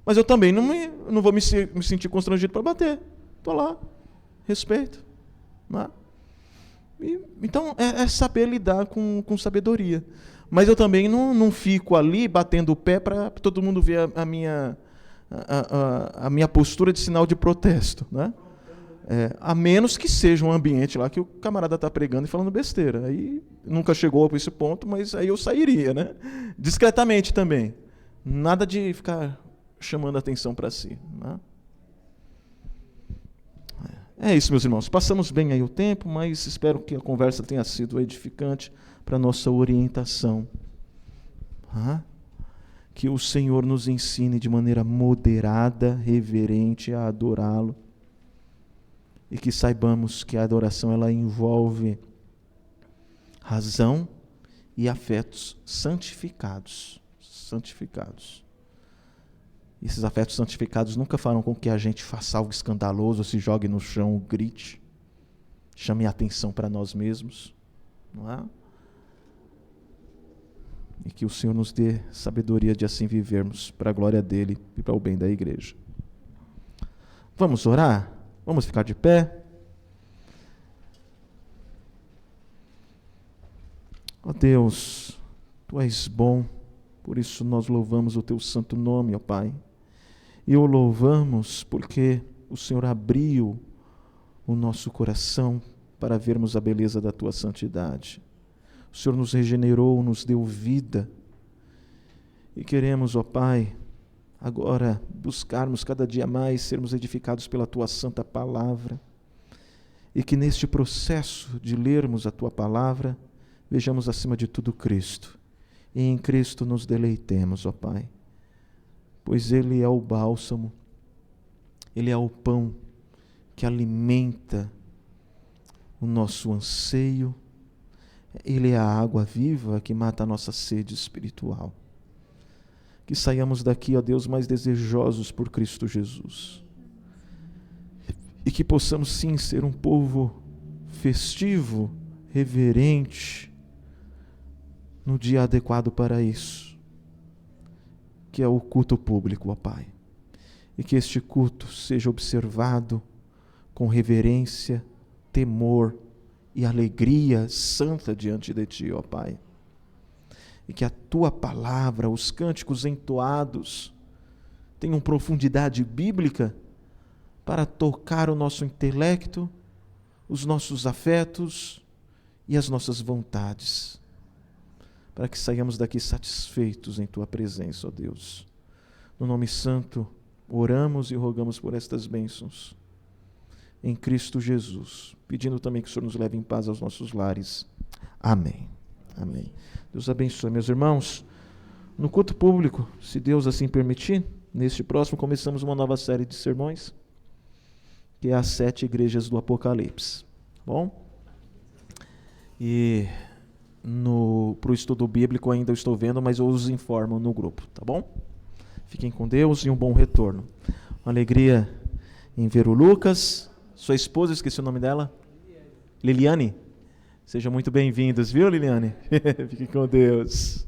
Mas eu também não vou me sentir constrangido para bater. Tô lá, respeito. Não é? Então, é saber lidar com sabedoria. Mas eu também não fico ali batendo o pé para todo mundo ver a minha postura de sinal de protesto. Né? A menos que seja um ambiente lá que o camarada está pregando e falando besteira. Aí nunca chegou a esse ponto, mas aí eu sairia. Né? Discretamente também. Nada de ficar chamando a atenção para si. Né? É isso, meus irmãos. Passamos bem aí o tempo, mas espero que a conversa tenha sido edificante para a nossa orientação. Que o Senhor nos ensine de maneira moderada, reverente a adorá-lo. E que saibamos que a adoração ela envolve razão e afetos santificados. Esses afetos santificados nunca farão com que a gente faça algo escandaloso, se jogue no chão, grite, chame a atenção para nós mesmos, não é? E que o Senhor nos dê sabedoria de assim vivermos para a glória dele e para o bem da igreja. Vamos orar? Vamos ficar de pé? Ó Deus, Tu és bom, por isso nós louvamos o Teu santo nome, ó Pai. E o louvamos porque o Senhor abriu o nosso coração para vermos a beleza da Tua santidade. O Senhor nos regenerou, nos deu vida. E queremos, ó Pai, agora buscarmos cada dia mais, sermos edificados pela Tua santa palavra. E que neste processo de lermos a Tua palavra, vejamos acima de tudo Cristo. E em Cristo nos deleitemos, ó Pai. Pois Ele é o bálsamo, Ele é o pão que alimenta o nosso anseio, Ele é a água viva que mata a nossa sede espiritual. Que saiamos daqui, ó Deus, mais desejosos por Cristo Jesus. E que possamos sim ser um povo festivo, reverente, no dia adequado para isso, que é o culto público, ó Pai. E que este culto seja observado com reverência, temor e alegria santa diante de Ti, ó Pai. E que a Tua palavra, os cânticos entoados, tenham profundidade bíblica para tocar o nosso intelecto, os nossos afetos e as nossas vontades, para que saiamos daqui satisfeitos em Tua presença, ó Deus. No nome santo, oramos e rogamos por estas bênçãos, em Cristo Jesus, pedindo também que o Senhor nos leve em paz aos nossos lares. Amém. Amém. Deus abençoe, meus irmãos. No culto público, se Deus assim permitir, neste próximo começamos uma nova série de sermões, que é as 7 igrejas do Apocalipse. Tá bom? E para o estudo bíblico ainda eu estou vendo, mas eu os informo no grupo, tá bom? Fiquem com Deus e um bom retorno. Uma alegria em ver o Lucas, sua esposa, esqueci o nome dela, Liliane. Sejam muito bem-vindos, viu, Liliane? Fiquem com Deus.